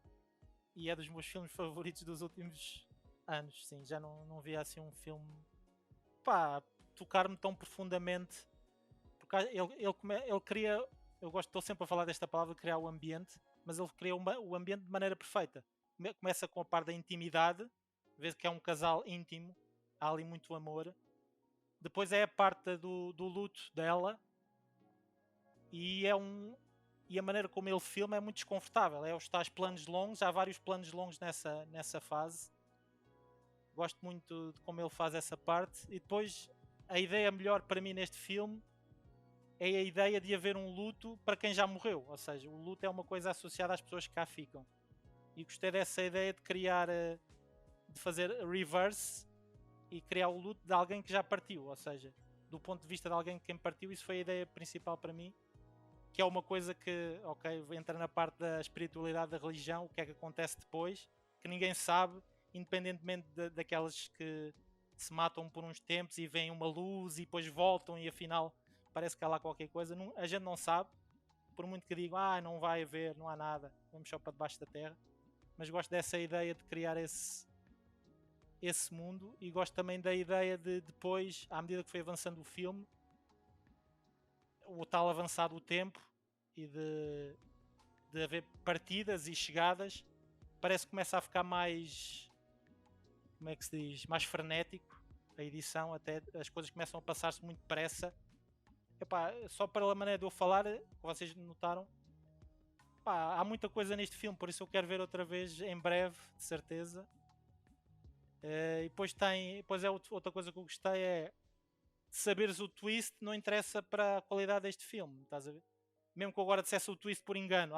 e é dos meus filmes favoritos dos últimos anos, sim. Já não vi assim um filme, pá, tocar-me tão profundamente, porque ele cria, estou sempre a falar desta palavra, criar o ambiente, mas ele cria o ambiente de maneira perfeita. Começa com a parte da intimidade, vê que é um casal íntimo, há ali muito amor. Depois é a parte do luto dela e e a maneira como ele filma é muito desconfortável. É os tais planos longos, há vários planos longos nessa fase. Gosto muito de como ele faz essa parte. E depois a ideia melhor para mim neste filme é a ideia de haver um luto para quem já morreu. Ou seja, o luto é uma coisa associada às pessoas que cá ficam. E gostei dessa ideia de criar, de fazer reverse e criar o luto de alguém que já partiu. Ou seja, do ponto de vista de alguém que partiu, isso foi a ideia principal para mim. Que é uma coisa que, ok, entra na parte da espiritualidade da religião, o que é que acontece depois, que ninguém sabe, independentemente daquelas que se matam por uns tempos e vem uma luz e depois voltam e afinal parece que há lá qualquer coisa. A gente não sabe, por muito que digam, não vai haver, não há nada, vamos só para debaixo da terra. Mas gosto dessa ideia de criar esse mundo e gosto também da ideia de depois, à medida que foi avançando o filme, o tal avançado o tempo e de haver partidas e chegadas, parece que começa a ficar mais, como é que se diz, mais frenético a edição, até as coisas começam a passar-se muito depressa. Epá, só pela maneira de eu falar, vocês notaram, epá, há muita coisa neste filme, por isso eu quero ver outra vez em breve, de certeza. E depois é outra coisa que eu gostei é saberes o twist, não interessa para a qualidade deste filme, estás a ver? Mesmo que eu agora dissesse o twist por engano,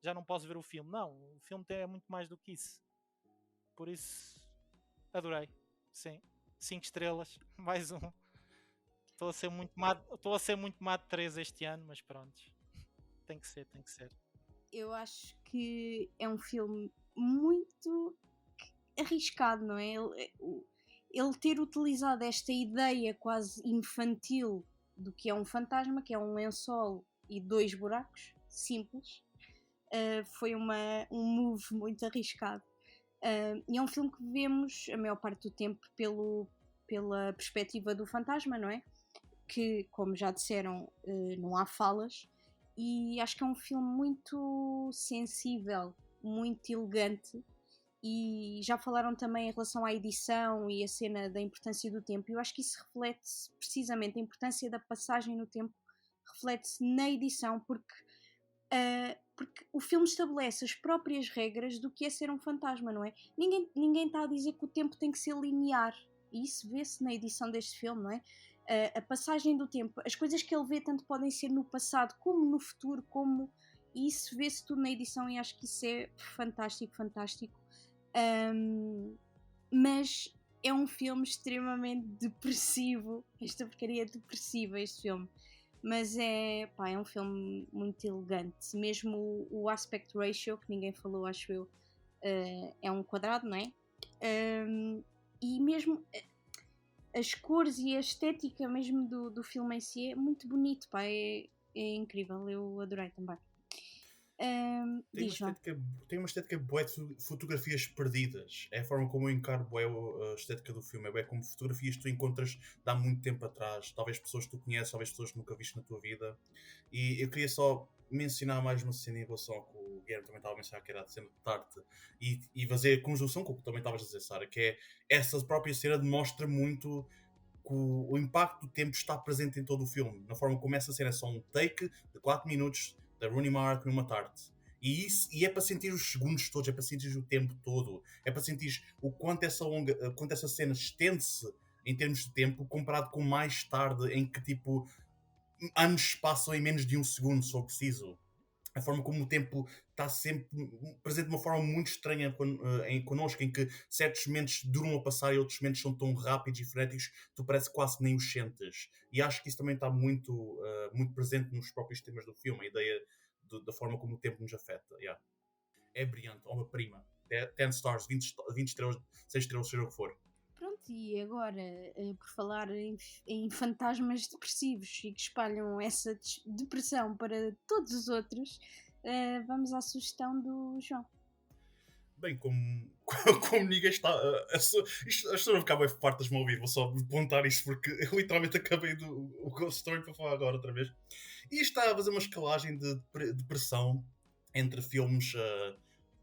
já não posso ver o filme. Não, o filme é muito mais do que isso. Por isso, adorei. Sim, 5 estrelas, mais um. Estou a ser muito má de 3 este ano, mas pronto. Tem que ser, tem que ser. Eu acho que é um filme muito arriscado, não é? Ele ter utilizado esta ideia quase infantil do que é um fantasma, que é um lençol e 2 buracos, simples, foi um move muito arriscado. E é um filme que vemos a maior parte do tempo pela perspectiva do fantasma, não é? Que, como já disseram, não há falas, e acho que é um filme muito sensível, muito elegante. E já falaram também em relação à edição e a cena da importância do tempo. Eu acho que isso reflete precisamente a importância da passagem no tempo, reflete-se na edição, porque o filme estabelece as próprias regras do que é ser um fantasma, não é? Ninguém está a dizer que o tempo tem que ser linear, e isso vê-se na edição deste filme, não é? A passagem do tempo, as coisas que ele vê tanto podem ser no passado como no futuro, e isso vê-se tudo na edição, e acho que isso é fantástico, fantástico. Mas é um filme extremamente depressivo. Esta porcaria é depressiva, este filme. Mas é um filme muito elegante. Mesmo o aspect ratio, que ninguém falou, acho eu, é um quadrado, não é? E mesmo as cores e a estética mesmo do filme em si é muito bonito, é incrível. Eu adorei também. Tem uma estética bué de fotografias perdidas. É a forma como eu encaro bué a estética do filme. É bué como fotografias que tu encontras de há muito tempo atrás. Talvez pessoas que tu conheces, talvez pessoas que nunca viste na tua vida. E eu queria só mencionar mais uma cena em relação ao que o Guilherme também estava a mencionar, que era a cena de Tarte. E fazer a conjunção com o que também estavas a dizer, Sara, que é essa própria cena demonstra muito que o impacto do tempo está presente em todo o filme. Na forma como essa cena é só um take de 4 minutos da Rooney Mara numa Tarte. E é para sentir os segundos todos, é para sentir o tempo todo, é para sentir o quanto essa cena estende-se em termos de tempo comparado com mais tarde, em que tipo anos passam em menos de um segundo, se for preciso. A forma como o tempo está sempre presente de uma forma muito estranha connosco, em que certos momentos duram a passar e outros momentos são tão rápidos e frenéticos que tu parece quase nem os sentes. E acho que isso também está muito presente nos próprios temas do filme, a ideia da forma como o tempo nos afeta. Yeah. É brilhante, obra-prima. 10 stars, 20 estrelas, 6 estrelas, seja o que for. Pronto, e agora, por falar em fantasmas depressivos e que espalham essa depressão para todos os outros, vamos à sugestão do João. Bem, como ninguém está. A pessoa não ficar bem farta de me ouvir, vou só apontar isso porque eu literalmente acabei o Ghost Story para falar agora outra vez. E está a fazer uma escalagem de depressão entre filmes.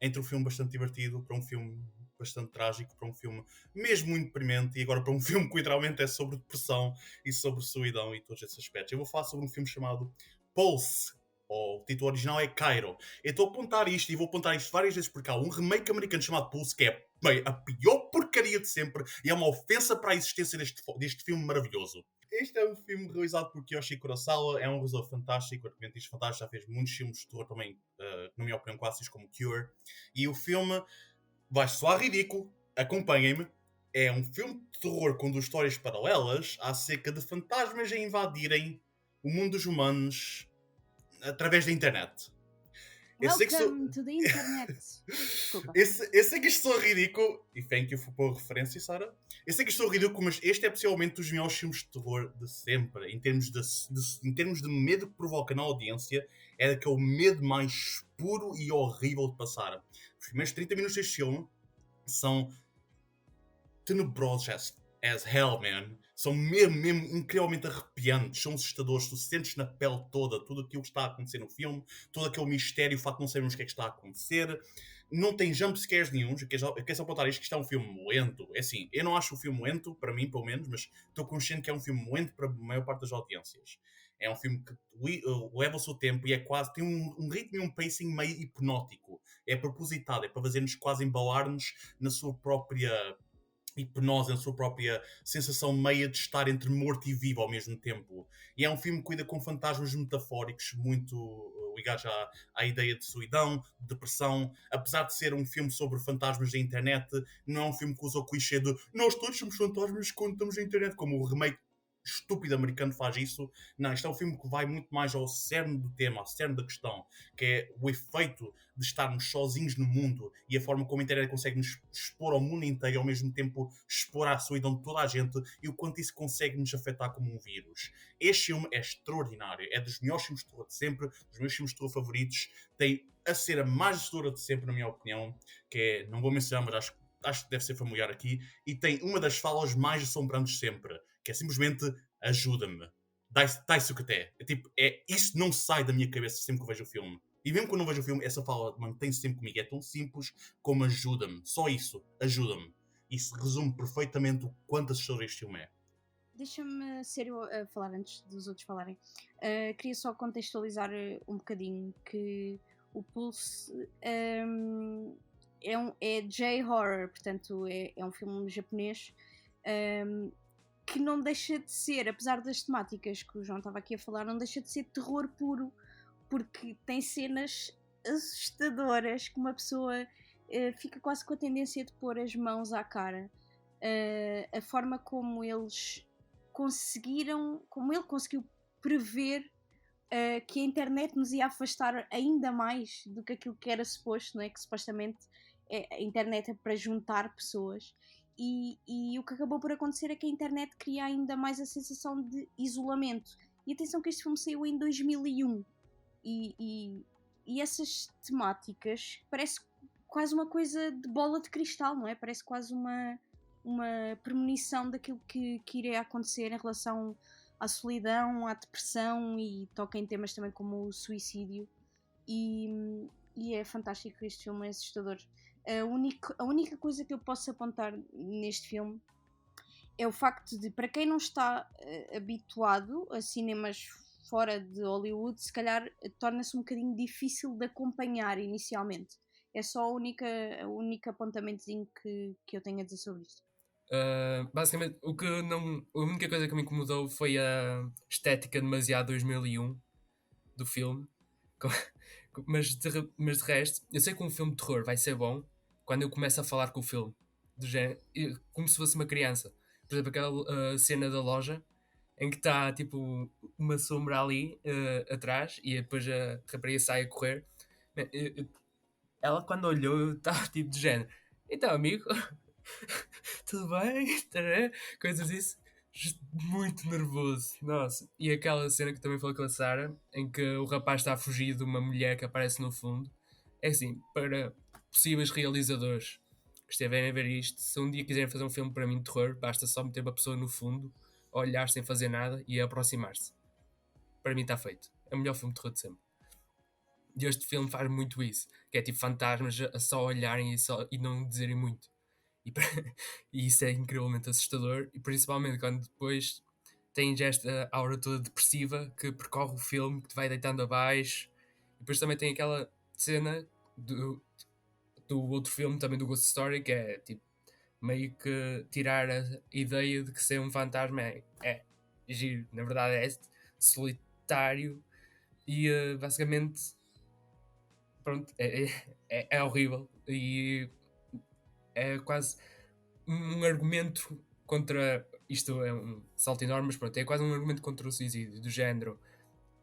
Entre um filme bastante divertido para um filme bastante trágico, para um filme mesmo muito deprimente, e agora para um filme que literalmente é sobre depressão e sobre solidão e todos esses aspectos. Eu vou falar sobre um filme chamado Pulse. O título original é Cairo. Eu estou a apontar isto e vou apontar isto várias vezes porque há um remake americano chamado Pulse que é bem, a pior porcaria de sempre e é uma ofensa para a existência deste filme maravilhoso. Este é um filme realizado por Kiyoshi Kurosawa, é um realizador fantástico, argumentista fantástico, já fez muitos filmes de terror também, na minha opinião, clássicos como Cure. E o filme vai soar ridículo, acompanhem-me. É um filme de terror com duas histórias paralelas acerca de fantasmas a invadirem o mundo dos humanos através da internet. Welcome to the internet. Desculpa. Eu sei que isto soa ridículo, e thank you pela referência, Sara. Eu sei que isto soa ridículo, mas este é possivelmente dos melhores filmes de terror de sempre. Em termos de medo que provoca na audiência, é aquele medo mais puro e horrível de passar. Os primeiros 30 minutos deste filme são tenebrosos as hell, man. São mesmo incrivelmente arrepiantes, são assustadores, tu sentes na pele toda tudo aquilo que está a acontecer no filme, todo aquele mistério, o facto de não sabermos o que é que está a acontecer. Não tem jumpscares nenhum. Eu quero só apontar isto, que isto é um filme lento. É assim, eu não acho o filme lento, para mim pelo menos, mas estou consciente que é um filme lento para a maior parte das audiências. É um filme que leva o seu tempo e é quase, tem um ritmo e um pacing meio hipnótico. É propositado, é para fazer-nos quase embalar-nos na sua própria hipnose, na sua própria sensação meia de estar entre morto e vivo ao mesmo tempo. E é um filme que cuida com fantasmas metafóricos muito ligados à ideia de solidão, de depressão. Apesar de ser um filme sobre fantasmas da internet, não é um filme que usa o clichê de nós todos somos fantasmas quando estamos na internet, como o remake estúpido americano faz isso. Não, isto é um filme que vai muito mais ao cerne do tema, ao cerne da questão, que é o efeito de estarmos sozinhos no mundo e a forma como a internet consegue nos expor ao mundo inteiro e ao mesmo tempo expor à solidão de toda a gente e o quanto isso consegue nos afetar como um vírus. Este filme é extraordinário, é dos melhores filmes de terror de sempre, dos meus filmes de terror favoritos, tem a ser a mais assustadora de sempre, na minha opinião, que é, não vou mencionar, mas acho que deve ser familiar aqui, e tem uma das falas mais assombrantes de sempre, que é simplesmente ajuda-me, dai-se o que até. Isso não sai da minha cabeça sempre que eu vejo o filme. E mesmo quando não vejo o filme, essa fala mantém-se sempre comigo. É tão simples como ajuda-me. Só isso, ajuda-me. Isso resume perfeitamente o quanto assustador este filme é. Deixa-me ser eu a falar antes dos outros falarem. Queria só contextualizar um bocadinho que o Pulse é J-horror, portanto é um filme japonês que não deixa de ser, apesar das temáticas que o João estava aqui a falar, não deixa de ser terror puro, porque tem cenas assustadoras que uma pessoa fica quase com a tendência de pôr as mãos à cara. A forma como eles conseguiram, como ele conseguiu prever que a internet nos ia afastar ainda mais do que aquilo que era suposto, não é? Que supostamente a internet é para juntar pessoas. E o que acabou por acontecer é que a internet cria ainda mais a sensação de isolamento. E atenção que este filme saiu em 2001. E essas temáticas parece quase uma coisa de bola de cristal, não é? Parece quase uma premonição daquilo que iria acontecer em relação à solidão, à depressão, e toca em temas também como o suicídio. E é fantástico, este filme é assustador. A única coisa que eu posso apontar neste filme é o facto de, para quem não está habituado a cinemas fora de Hollywood, se calhar torna-se um bocadinho difícil de acompanhar inicialmente. É só o único apontamentozinho que eu tenho a dizer sobre isto. Basicamente, a única coisa que me incomodou foi a estética demasiado 2001 do filme. Mas de resto, eu sei que um filme de terror vai ser bom quando eu começo a falar com o filme, do género, como se fosse uma criança. Por exemplo, aquela cena da loja em que está tipo uma sombra ali atrás e depois a rapariga sai a correr. ela quando olhou, eu estava tipo de género. Então, amigo, tudo bem? Tará? Coisas disso. Muito nervoso, nossa. E aquela cena que também falou com a Sarah, em que o rapaz está a fugir de uma mulher que aparece no fundo. É assim, para possíveis realizadores que estiverem a ver isto, se um dia quiserem fazer um filme para mim de terror, basta só meter uma pessoa no fundo, olhar sem fazer nada e aproximar-se. Para mim está feito. É o melhor filme de terror de sempre. E este filme faz muito isso, que é tipo fantasmas a só olharem e não dizerem muito. E, e isso é incrivelmente assustador, e principalmente quando depois tens esta aura toda depressiva que percorre o filme, que te vai deitando abaixo. E depois também tem aquela cena do outro filme, também do Ghost Story, que é tipo meio que tirar a ideia de que ser um fantasma é giro. Na verdade é solitário e basicamente pronto, é horrível e é quase um argumento contra. Isto é um salto enorme, mas pronto, é quase um argumento contra o suicídio, do género.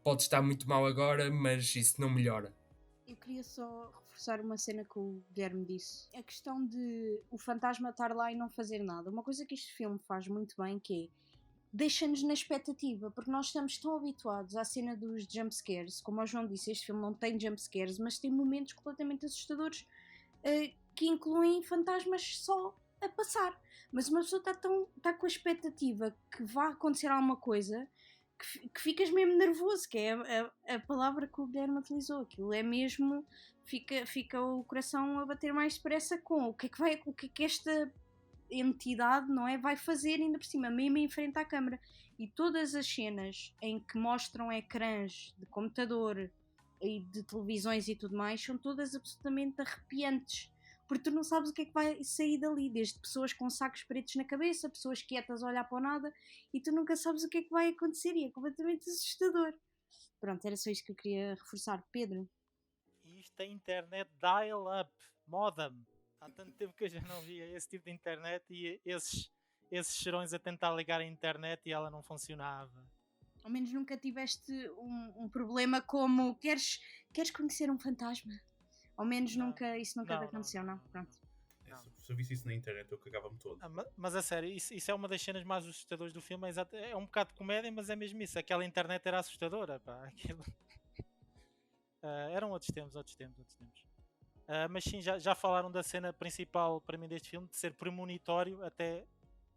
Pode estar muito mal agora, mas isso não melhora. Eu queria só reforçar uma cena que o Guilherme disse. A questão de o fantasma estar lá e não fazer nada. Uma coisa que este filme faz muito bem, que é deixa-nos na expectativa, porque nós estamos tão habituados à cena dos jumpscares. Como o João disse, este filme não tem jumpscares, mas tem momentos completamente assustadores que incluem fantasmas só a passar. Mas uma pessoa está com a expectativa que vá acontecer alguma coisa que ficas mesmo nervoso, que é a palavra que o Guilherme utilizou. Aquilo é mesmo, fica o coração a bater mais depressa com o que é que esta entidade, não é, vai fazer ainda por cima, mesmo em frente à câmara. E todas as cenas em que mostram ecrãs de computador e de televisões e tudo mais são todas absolutamente arrepiantes, porque tu não sabes o que é que vai sair dali, desde pessoas com sacos pretos na cabeça, pessoas quietas a olhar para o nada, e tu nunca sabes o que é que vai acontecer, e é completamente assustador. Pronto, era só isto que eu queria reforçar. Pedro? E isto é internet dial-up, modem. Há tanto tempo que eu já não via esse tipo de internet e esses cheirões a tentar ligar a internet e ela não funcionava. Ao menos nunca tiveste um problema como queres conhecer um fantasma? Ao menos Não. isso nunca te aconteceu, não? Pronto. Se eu visse isso na internet, eu cagava-me todo. Mas a sério, isso é uma das cenas mais assustadoras do filme. É um bocado de comédia, mas é mesmo isso. Aquela internet era assustadora. Pá. Aquilo... eram outros tempos. Mas sim, já falaram da cena principal para mim deste filme, de ser premonitório, até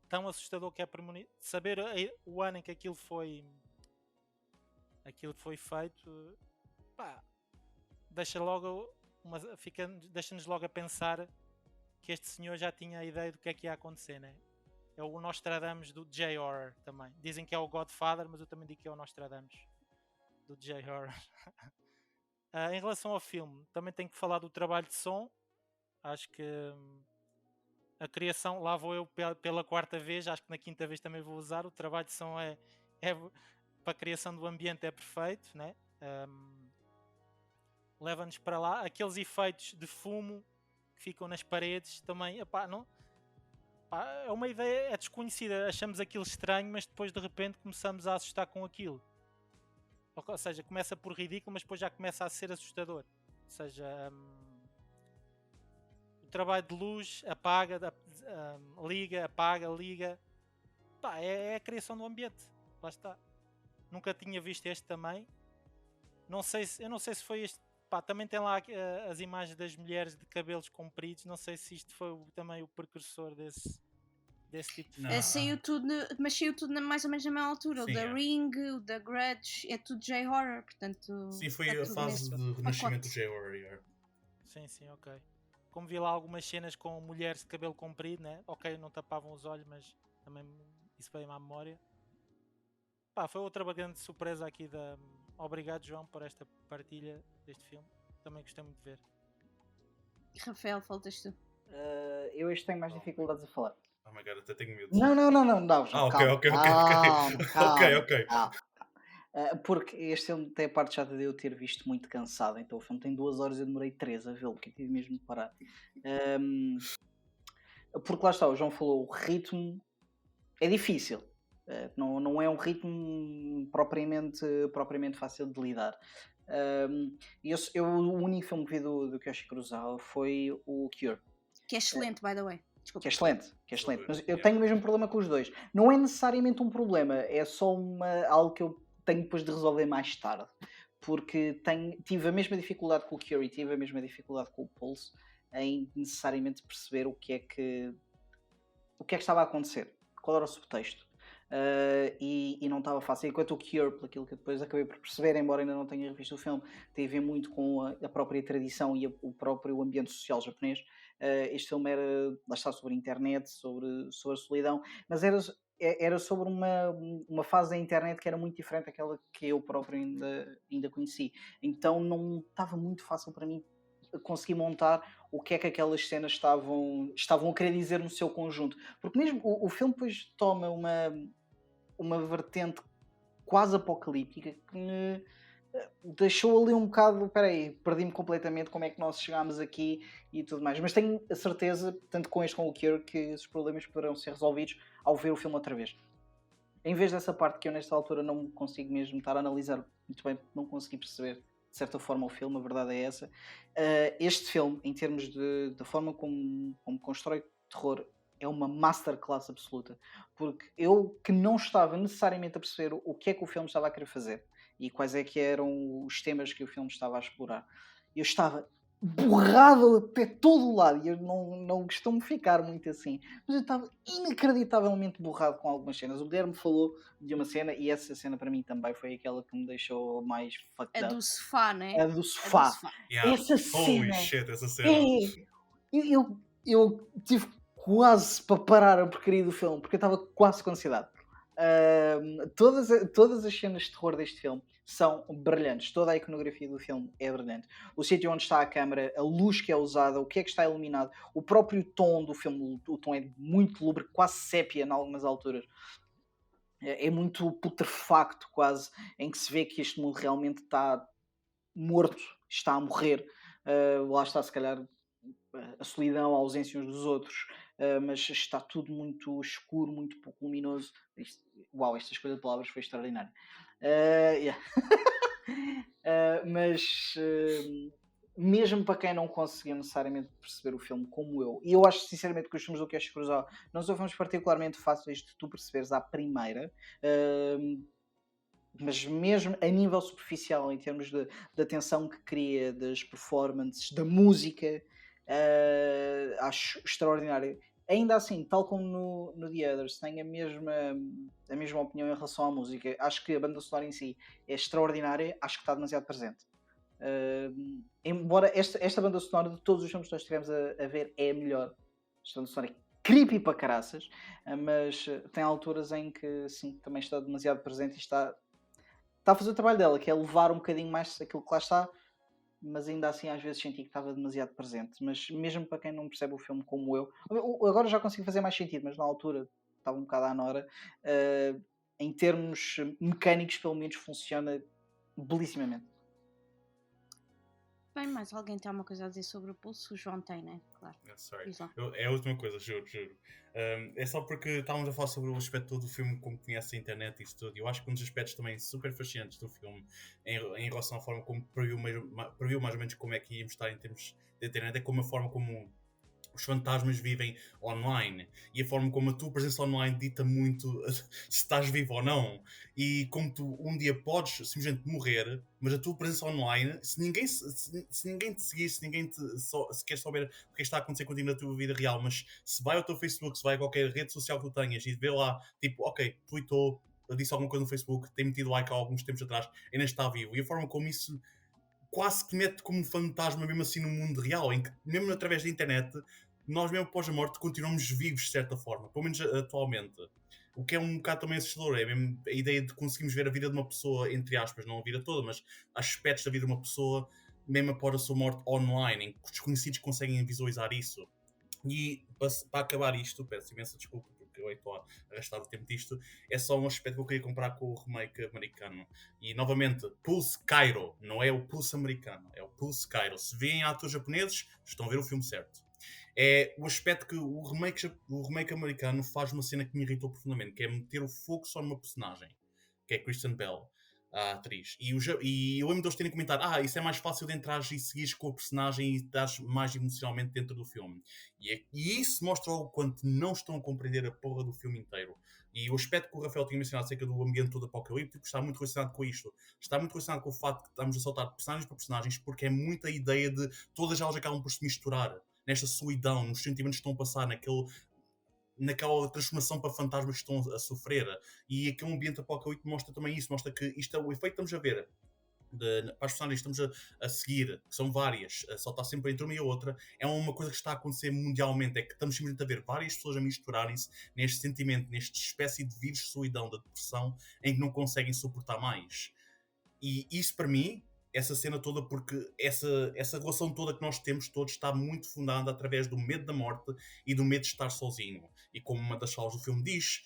tão assustador que é premonitório. Saber o ano em que aquilo foi feito, pá, deixa-nos logo a pensar que este senhor já tinha a ideia do que é que ia acontecer, né? É o Nostradamus do J-Horror também. Dizem que é o Godfather, mas eu também digo que é o Nostradamus do J-Horror. Em relação ao filme, também tenho que falar do trabalho de som. Acho que a criação, lá vou eu pela quarta vez, acho que na quinta vez também vou usar. O trabalho de som é para a criação do ambiente é perfeito, né? Leva-nos para lá. Aqueles efeitos de fumo que ficam nas paredes também, epá, não, epá, é uma ideia, é desconhecida, achamos aquilo estranho, mas depois de repente começamos a assustar com aquilo. Ou seja, começa por ridículo, mas depois já começa a ser assustador. Ou seja, o trabalho de luz, apaga, liga, apaga, liga. Pá, é a criação do ambiente. Lá está. Nunca tinha visto este também. Eu não sei se foi este. Pá, também tem lá as imagens das mulheres de cabelos compridos. Não sei se isto foi também o precursor desse tipo de filme. Saiu tudo mais ou menos na mesma altura. Sim, o The Ring, o The Grudge, é tudo J-Horror, portanto... Sim, foi a fase de renascimento do J-Horror. Sim, ok. Como vi lá algumas cenas com mulheres de cabelo comprido, né? Ok, não tapavam os olhos, mas também isso veio-me à memória. Pá, foi outra grande surpresa aqui da... Obrigado, João, por esta partilha deste filme. Também gostei muito de ver. Rafael, faltas tu. Eu este tenho mais dificuldades a falar. Oh my god, até tenho medo. Não. Ok. Porque este filme tem a parte chata de eu ter visto muito cansado. Então o filme tem 2 horas e eu demorei 3 a vê-lo, porque eu tive mesmo de parar. Porque lá está, o João falou, o ritmo é difícil. Não é um ritmo propriamente fácil de lidar. O único filme que vi do Kiyoshi Kurosawa foi o Cure, Que é excelente, by the way. Desculpa. que é excelente. Mas eu Yeah. tenho o mesmo problema com os dois. Não é necessariamente um problema, é só algo que eu tenho depois de resolver mais tarde. Porque tive a mesma dificuldade com o Cure e tive a mesma dificuldade com o Pulse em necessariamente perceber o que é que estava a acontecer, qual era o subtexto. E não estava fácil. Enquanto o Cure, por aquilo que depois acabei por perceber, embora ainda não tenha revisto o filme, tem a ver muito com a própria tradição e o próprio ambiente social japonês. Este filme era, lá está, sobre a internet, sobre a solidão, mas era sobre uma fase da internet que era muito diferente daquela que eu próprio ainda conheci. Então não estava muito fácil para mim conseguir montar o que é que aquelas cenas estavam a querer dizer no seu conjunto. Porque mesmo o filme depois toma uma vertente quase apocalíptica que me deixou ali um bocado, perdi-me completamente como é que nós chegámos aqui e tudo mais. Mas tenho a certeza, tanto com este como o Cure, que esses problemas poderão ser resolvidos ao ver o filme outra vez. Em vez dessa parte que eu nesta altura não consigo mesmo estar a analisar muito bem, não consegui perceber de certa forma o filme, a verdade é essa. Este filme, em termos da forma como constrói terror, é uma masterclass absoluta, porque eu que não estava necessariamente a perceber o que é que o filme estava a querer fazer e quais é que eram os temas que o filme estava a explorar, eu estava borrado até todo o lado, e eu não costumo ficar muito assim, mas eu estava inacreditavelmente borrado com algumas cenas. O Guilherme falou de uma cena, e essa cena para mim também foi aquela que me deixou mais fucked A up. do sofá, né? A do sofá. Yeah. Essa Holy cena. shit, essa cena. Eu tive quase para parar a porcaria do filme, porque eu estava quase com ansiedade. Todas as cenas de terror deste filme são brilhantes. Toda a iconografia do filme é brilhante. O sítio onde está a câmera, a luz que é usada, o que é que está iluminado, o próprio tom do filme, o tom é muito lúbrico, quase sépia em algumas alturas. É muito putrefacto quase, em que se vê que este mundo realmente está morto, está a morrer. Lá está, se calhar, a solidão, a ausência uns dos outros, mas está tudo muito escuro, muito pouco luminoso. Esta escolha de palavras foi extraordinária. Yeah. Mas mesmo para quem não conseguiu necessariamente perceber o filme como eu, e eu acho sinceramente que os filmes do Kiyoshi Kurosawa não são filmes particularmente fáceis de tu perceberes à primeira, mas mesmo a nível superficial, em termos da tensão que cria, das performances, da música, acho extraordinário. Ainda assim, tal como no The Others, tenho a mesma opinião em relação à música. Acho que a banda sonora em si é extraordinária, acho que está demasiado presente. Embora esta banda sonora de todos os filmes que nós estivemos a ver é a melhor. Esta banda sonora é creepy para caraças, mas tem alturas em que sim, também está demasiado presente e está a fazer o trabalho dela, que é levar um bocadinho mais aquilo que lá está, mas ainda assim às vezes senti que estava demasiado presente. Mas mesmo para quem não percebe o filme como eu, agora já consigo fazer mais sentido, mas na altura estava um bocado à nora. Em termos mecânicos, pelo menos funciona belissimamente. Bem, mais alguém tem alguma coisa a dizer sobre o pulso? O João tem, né? Claro. Sorry. Diz lá. É a última coisa, juro. É só porque estávamos a falar sobre o aspecto todo do filme, como conhece a internet e isso tudo. Eu acho que um dos aspectos também super fascinantes do filme, em relação à forma como previu mais ou menos como é que íamos estar em termos de internet, é como a forma como os fantasmas vivem online e a forma como a tua presença online dita muito se estás vivo ou não, e como tu um dia podes simplesmente morrer, mas a tua presença online, se ninguém te seguir, se ninguém se quer saber o que está a acontecer contigo na tua vida real, mas se vai ao teu Facebook, se vai a qualquer rede social que tu tenhas e vê lá, tipo, ok, tweetou, disse alguma coisa no Facebook, tem metido like há alguns tempos atrás, ainda está vivo, e a forma como isso quase que mete como um fantasma mesmo assim no mundo real, em que mesmo através da internet nós mesmo após a morte continuamos vivos de certa forma, pelo menos atualmente, o que é um bocado também assustador. É mesmo a ideia de conseguirmos ver a vida de uma pessoa, entre aspas, não a vida toda, mas aspectos da vida de uma pessoa mesmo após a sua morte online, em que os desconhecidos conseguem visualizar isso. E para acabar isto, peço imensa desculpa porque eu estou a arrastar o tempo disto, é só um aspecto que eu queria comparar com o remake americano. E novamente, Pulse Cairo, não é o Pulse americano, é o Pulse Cairo. Se veem atores japoneses, estão a ver o filme certo. É o aspecto que o remake americano faz uma cena que me irritou profundamente, que é meter o foco só numa personagem, que é Kristen Bell. a atriz. E eu lembro deles terem comentado: isso é mais fácil de entrar e seguires com a personagem e estares mais emocionalmente dentro do filme. E isso mostra o quanto não estão a compreender a porra do filme inteiro. E o aspecto que o Rafael tinha mencionado acerca do ambiente todo apocalíptico está muito relacionado com isto. Está muito relacionado com o facto de que estamos a saltar de personagens para personagens, porque é muita ideia de todas elas acabam por se misturar nesta solidão, nos sentimentos que estão a passar, naquela transformação para fantasmas que estão a sofrer. E aquele ambiente apocalíptico mostra também isso, mostra que isto é o efeito que estamos a ver para as personagens que estamos a seguir, que são várias, a saltar sempre entre uma e a outra, é uma coisa que está a acontecer mundialmente, é que estamos simplesmente a ver várias pessoas a misturarem-se neste sentimento, nesta espécie de vírus de solidão, da depressão, em que não conseguem suportar mais. E isso para mim, essa cena toda, porque essa relação toda que nós temos todos está muito fundada através do medo da morte e do medo de estar sozinho. E como uma das falas do filme diz,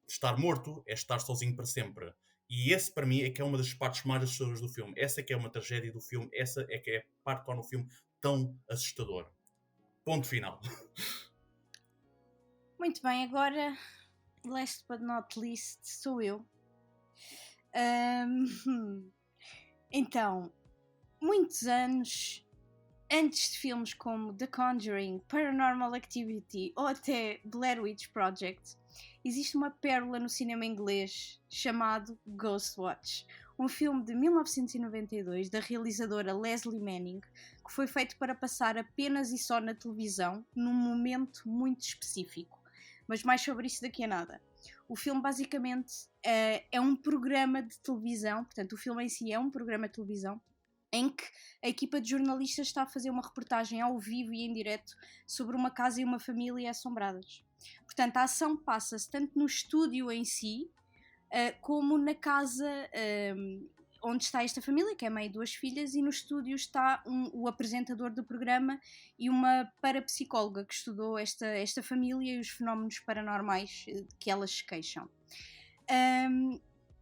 estar morto é estar sozinho para sempre. E esse para mim é que é uma das partes mais assustadoras do filme. Essa é que é uma tragédia do filme, essa é que é a parte que torna o filme tão assustador. Ponto final. Muito bem, agora, last but not least, sou eu. Então, muitos anos antes de filmes como The Conjuring, Paranormal Activity ou até Blair Witch Project, existe uma pérola no cinema inglês chamado Ghostwatch, um filme de 1992 da realizadora Leslie Manning, que foi feito para passar apenas e só na televisão, num momento muito específico. Mas mais sobre isso daqui a nada. O filme basicamente é um programa de televisão, portanto o filme em si é um programa de televisão, em que a equipa de jornalistas está a fazer uma reportagem ao vivo e em direto sobre uma casa e uma família assombradas. Portanto, a ação passa-se tanto no estúdio em si, como na casa onde está esta família, que é mãe e duas filhas, e no estúdio está o apresentador do programa e uma parapsicóloga que estudou esta família e os fenómenos paranormais que elas se queixam.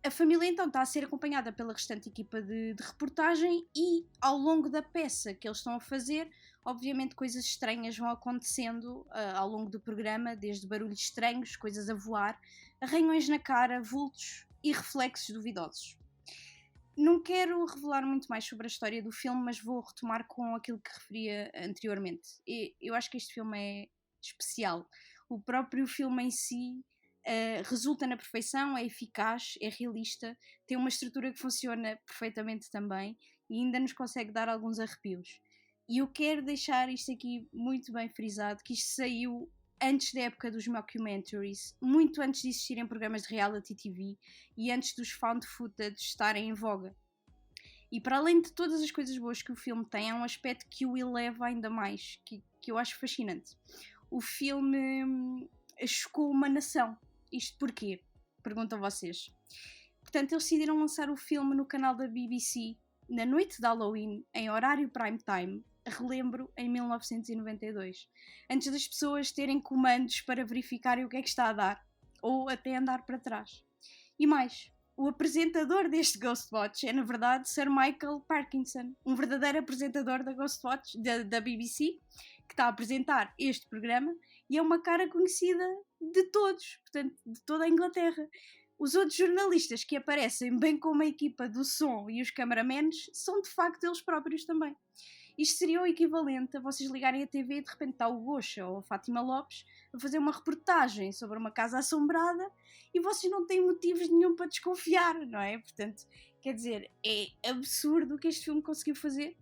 A família então está a ser acompanhada pela restante equipa de reportagem e ao longo da peça que eles estão a fazer, obviamente coisas estranhas vão acontecendo ao longo do programa, desde barulhos estranhos, coisas a voar, arranhões na cara, vultos e reflexos duvidosos. Não quero revelar muito mais sobre a história do filme, mas vou retomar com aquilo que referia anteriormente. Eu acho que este filme é especial. O próprio filme em si resulta na perfeição, é eficaz, é realista, tem uma estrutura que funciona perfeitamente também e ainda nos consegue dar alguns arrepios. E eu quero deixar isto aqui muito bem frisado, que isto saiu antes da época dos mockumentaries, muito antes de existirem programas de reality TV e antes dos found footage estarem em voga. E para além de todas as coisas boas que o filme tem, há um aspecto que o eleva ainda mais, que eu acho fascinante. O filme chocou uma nação. Isto porquê? Perguntam vocês. Portanto, eles decidiram lançar o filme no canal da BBC na noite de Halloween, em horário prime time, relembro, em 1992, antes das pessoas terem comandos para verificarem o que é que está a dar, ou até andar para trás. E mais, o apresentador deste Ghostwatch é, na verdade, Sir Michael Parkinson, um verdadeiro apresentador da Ghostwatch, da BBC, que está a apresentar este programa, e é uma cara conhecida de todos, portanto, de toda a Inglaterra. Os outros jornalistas que aparecem, bem como a equipa do som e os cameramans, são de facto eles próprios também. Isto seria o equivalente a vocês ligarem a TV e de repente está o Gosha ou a Fátima Lopes a fazer uma reportagem sobre uma casa assombrada e vocês não têm motivos nenhum para desconfiar, não é? Portanto, quer dizer, é absurdo o que este filme conseguiu fazer.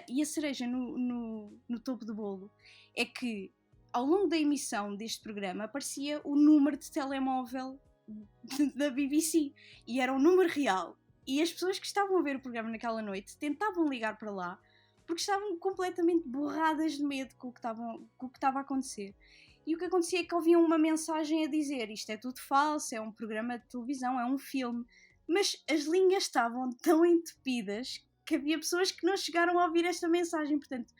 E a cereja no topo do bolo é que ao longo da emissão deste programa aparecia o número de telemóvel da BBC e era um número real. E as pessoas que estavam a ver o programa naquela noite tentavam ligar para lá porque estavam completamente borradas de medo com o que estava a acontecer. E o que acontecia é que ouviam uma mensagem a dizer: isto é tudo falso, é um programa de televisão, é um filme. Mas as linhas estavam tão entupidas que havia pessoas que não chegaram a ouvir esta mensagem. Portanto,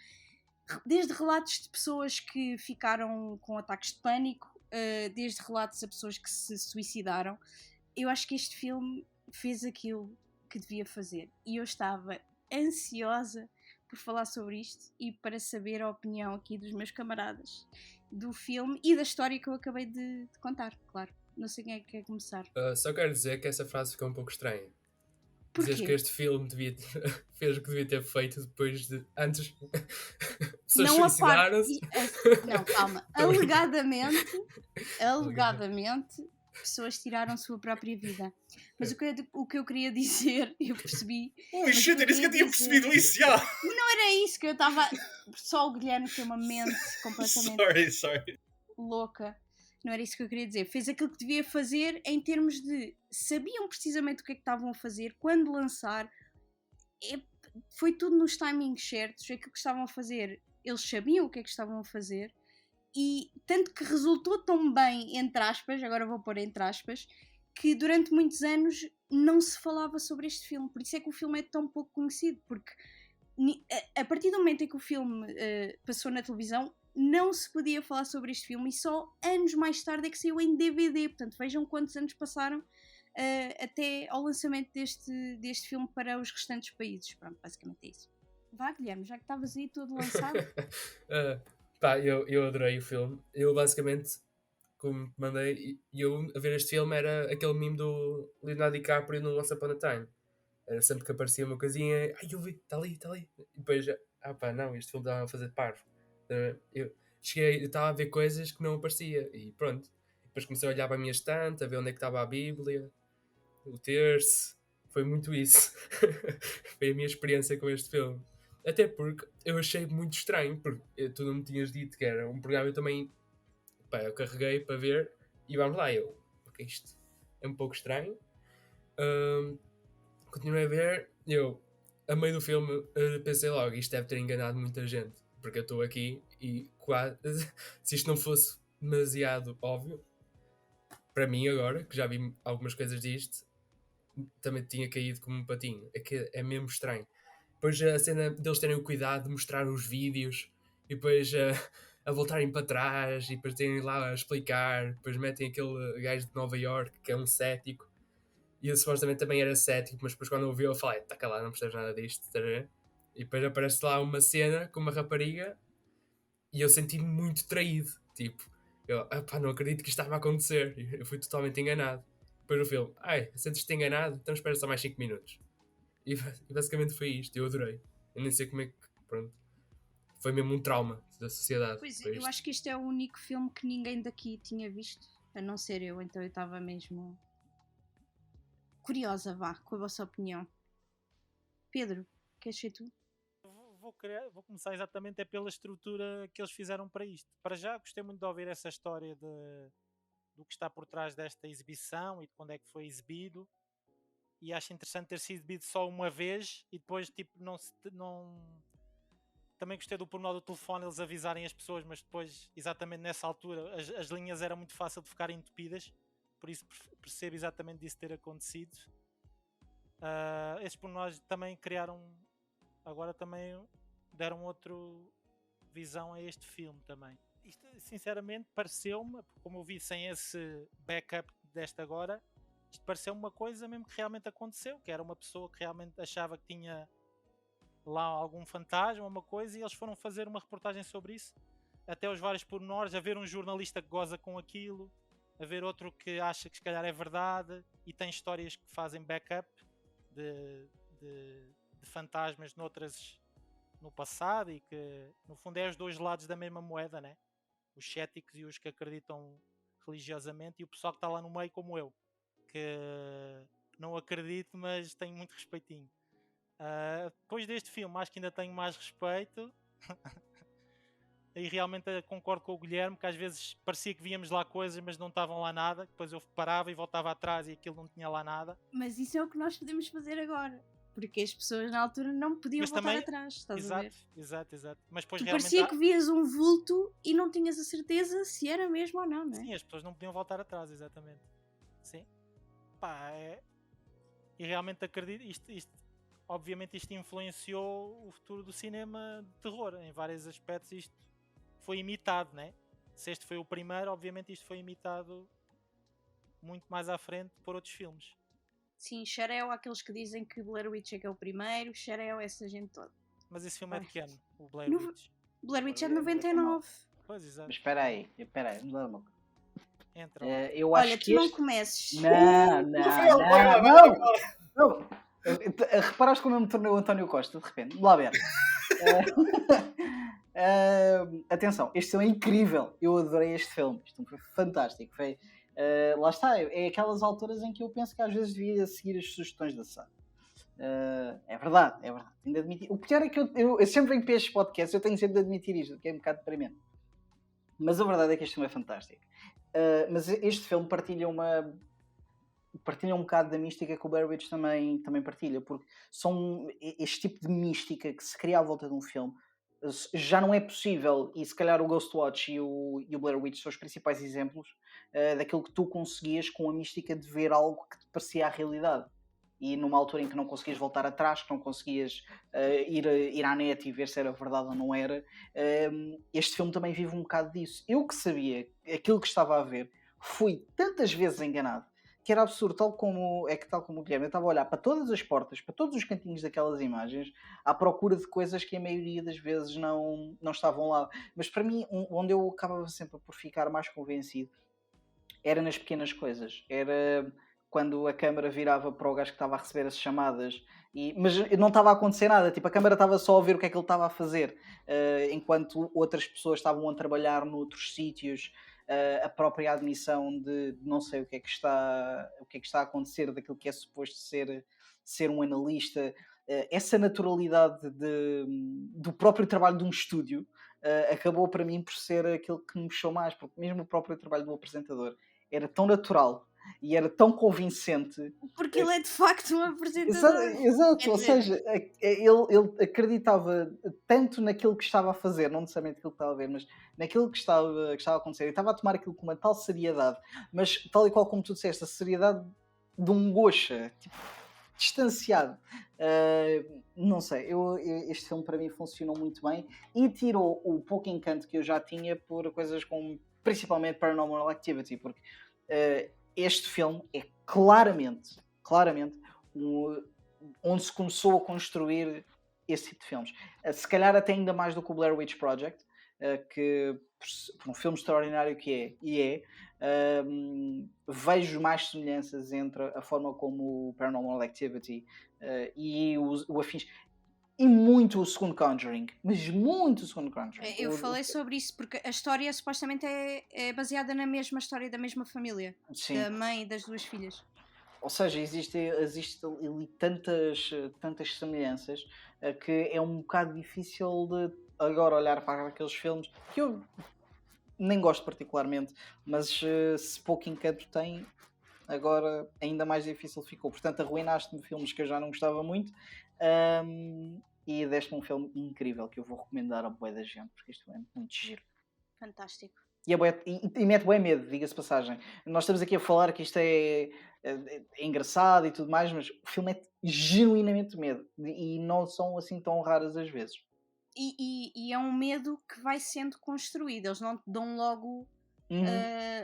desde relatos de pessoas que ficaram com ataques de pânico, desde relatos a pessoas que se suicidaram, eu acho que este filme fez aquilo que devia fazer. E eu estava ansiosa por falar sobre isto e para saber a opinião aqui dos meus camaradas do filme e da história que eu acabei de contar, claro. Não sei quem é que quer começar. Só quero dizer que essa frase ficou um pouco estranha. Dizes que Porquê? este filme fez o que devia ter feito depois de. Antes. Pessoas Não a parte. suicidaram-se. Não, calma. Tô brincando. Alegadamente, pessoas tiraram sua própria vida. Mas o que eu queria dizer, eu percebi. Ui, Mas shit, o que eu eu disse que eu queria tinha dizer- percebido isso já. Não era isso que eu estava. Só o Guilherme tem uma mente completamente Sorry. louca. Não era isso que eu queria dizer. Fez aquilo que devia fazer em termos de sabiam precisamente o que é que estavam a fazer, quando lançar. Foi tudo nos timings certos. Aquilo que estavam a fazer, eles sabiam o que é que estavam a fazer. E tanto que resultou tão bem, entre aspas, agora vou pôr entre aspas, que durante muitos anos não se falava sobre este filme. Por isso é que o filme é tão pouco conhecido, porque a partir do momento em que o filme passou na televisão, não se podia falar sobre este filme, e só anos mais tarde é que saiu em DVD. Portanto, vejam quantos anos passaram até ao lançamento deste filme para os restantes países. Pronto, basicamente é isso. Vá, Guilherme, já que estavas aí todo lançado. Pá, eu adorei o filme. Eu basicamente, como te mandei, eu a ver este filme era aquele meme do Leonardo DiCaprio no Once Upon a Time. Era sempre que aparecia uma coisinha, ai eu vi, está ali. E depois, pá, não, este filme estava a fazer parvo. Eu estava a ver coisas que não aparecia e pronto. Depois comecei a olhar para a minha estante, a ver onde é que estava a Bíblia, o terço. Foi muito isso. Foi a minha experiência com este filme. Até porque eu achei muito estranho, porque tu não me tinhas dito que era um programa, eu também, pá, eu carreguei para ver e vamos lá, porque isto é um pouco estranho. Continuei a ver, a meio do filme pensei logo, isto deve ter enganado muita gente, porque eu estou aqui e quase, se isto não fosse demasiado óbvio, para mim agora, que já vi algumas coisas disto, também tinha caído como um patinho. É que é mesmo estranho. Depois a cena deles terem o cuidado de mostrar os vídeos e depois a voltarem para trás e depois terem lá a explicar, depois metem aquele gajo de Nova York que é um cético e eu supostamente também era cético, mas depois quando ouvi eu falei, está calado, não percebes nada disto, estás a ver? E depois aparece lá uma cena com uma rapariga e eu senti-me muito traído, tipo, não acredito que isto estava a acontecer, eu fui totalmente enganado. Depois no filme, sentes-te enganado, então espera só mais 5 minutos. E basicamente foi isto, eu adorei. Eu nem sei como é que, pronto, foi mesmo um trauma da sociedade. Pois, foi eu isto. acho que este é o único filme que ninguém daqui tinha visto, a não ser eu, então eu estava mesmo curiosa, vá, com a vossa opinião. Pedro, queres ser tu? Vou começar exatamente pela estrutura que eles fizeram para isto. Para já, gostei muito de ouvir essa história do que está por trás desta exibição e de quando é que foi exibido. E acho interessante ter sido exibido só uma vez e depois, tipo, não. Também gostei do pormenor do telefone, eles avisarem as pessoas, mas depois, exatamente nessa altura, as linhas eram muito fácil de ficarem entupidas, por isso percebo exatamente disso ter acontecido. Esses pormenores também agora também deram outra visão a este filme também. Isto, sinceramente, pareceu-me, como eu vi sem esse backup deste agora, isto pareceu uma coisa mesmo que realmente aconteceu, que era uma pessoa que realmente achava que tinha lá algum fantasma, uma coisa, e eles foram fazer uma reportagem sobre isso, até os vários pormenores, haver um jornalista que goza com aquilo, haver outro que acha que se calhar é verdade, e tem histórias que fazem backup de fantasmas no passado, e que no fundo é os dois lados da mesma moeda, né? Os céticos e os que acreditam religiosamente, e o pessoal que está lá no meio como eu, que não acredito, mas tenho muito respeitinho. Depois deste filme acho que ainda tenho mais respeito e realmente concordo com o Guilherme, que às vezes parecia que víamos lá coisas mas não estavam lá nada, depois eu parava e voltava atrás e aquilo não tinha lá nada. Mas isso é o que nós podemos fazer agora, porque as pessoas na altura não podiam Mas voltar também, atrás, estás a ver? Exato. Mas depois Tu realmente parecia que vias um vulto e não tinhas a certeza se era mesmo ou não, não é? sim, as pessoas não podiam voltar atrás, exatamente. Sim. E realmente acredito, obviamente isto influenciou o futuro do cinema de terror, em vários aspectos isto foi imitado, né? Se este foi o primeiro, obviamente isto foi imitado muito mais à frente por outros filmes. Sim, Xereu, aqueles que dizem que Blair Witch é que é o primeiro, Xereu, essa gente toda. Mas esse filme é de que ano? O Blair No- Witch? Blair Witch é de 99. Pois, exato. Mas espera aí, não. Entra lá. Eu acho Olha, que tu não este... comeces. Não. Reparaste como eu me tornei o António Costa, de repente? Lá ver. Atenção, este filme é incrível. Eu adorei este filme. Este filme foi fantástico. Lá está, é aquelas alturas em que eu penso que às vezes devia seguir as sugestões da Sara. É verdade. Tenho de admitir. O pior é que eu sempre venho para estes podcasts, eu tenho sempre de admitir isto, que é um bocado deprimente. Mas a verdade é que este filme é fantástico. Mas este filme partilha um bocado da mística que o Blair Witch também partilha, porque este tipo de mística que se cria à volta de um filme já não é possível, e se calhar o Ghostwatch e o Blair Witch são os principais exemplos daquilo que tu conseguias com a mística de ver algo que te parecia a realidade. E numa altura em que não conseguias voltar atrás, que não conseguias ir à net e ver se era verdade ou não era, este filme também vive um bocado disso. Eu que sabia aquilo que estava a ver, fui tantas vezes enganado, que era absurdo, tal como o Guilherme, eu estava a olhar para todas as portas, para todos os cantinhos daquelas imagens, à procura de coisas que a maioria das vezes não estavam lá. Mas para mim, onde eu acabava sempre por ficar mais convencido, era nas pequenas coisas. Era quando a câmara virava para o gajo que estava a receber as chamadas, mas não estava a acontecer nada, tipo, a câmara estava só a ver o que é que ele estava a fazer, enquanto outras pessoas estavam a trabalhar noutros sítios. A própria admissão de não sei o que é que está a acontecer daquilo que é suposto ser um analista, essa naturalidade do próprio trabalho de um estúdio acabou para mim por ser aquilo que me mexeu mais, porque mesmo o próprio trabalho do apresentador era tão natural e era tão convincente. Porque ele é de facto um apresentador. Exato, ou seja, ele acreditava tanto naquilo que estava a fazer, não necessariamente aquilo que estava a ver, mas naquilo que estava a acontecer, e estava a tomar aquilo com uma tal seriedade, mas tal e qual como tu disseste, a seriedade de um gocha, tipo, distanciado. Não sei, este filme para mim funcionou muito bem e tirou o pouco encanto que eu já tinha por coisas como principalmente Paranormal Activity, porque este filme é claramente onde se começou a construir esse tipo de filmes. Se calhar até ainda mais do que o Blair Witch Project, que por um filme extraordinário que vejo mais semelhanças entre a forma como o Paranormal Activity e o afins. E muito o segundo Conjuring, mas muito o segundo Conjuring. Eu falei sobre isso porque a história supostamente é baseada na mesma história da mesma família, Sim. da mãe e das duas filhas. Ou seja, existe ali tantas semelhanças que é um bocado difícil de agora olhar para aqueles filmes que eu nem gosto particularmente, mas se pouco encanto tem, agora ainda mais difícil ficou. Portanto, arruinaste-me filmes que eu já não gostava muito e deste-me um filme incrível que eu vou recomendar a bué da gente, porque isto é muito giro. Fantástico. E mete bem medo, diga-se passagem. Nós estamos aqui a falar que isto é engraçado e tudo mais, mas o filme é genuinamente medo e não são assim tão raras as vezes. E é um medo que vai sendo construído, eles não te dão logo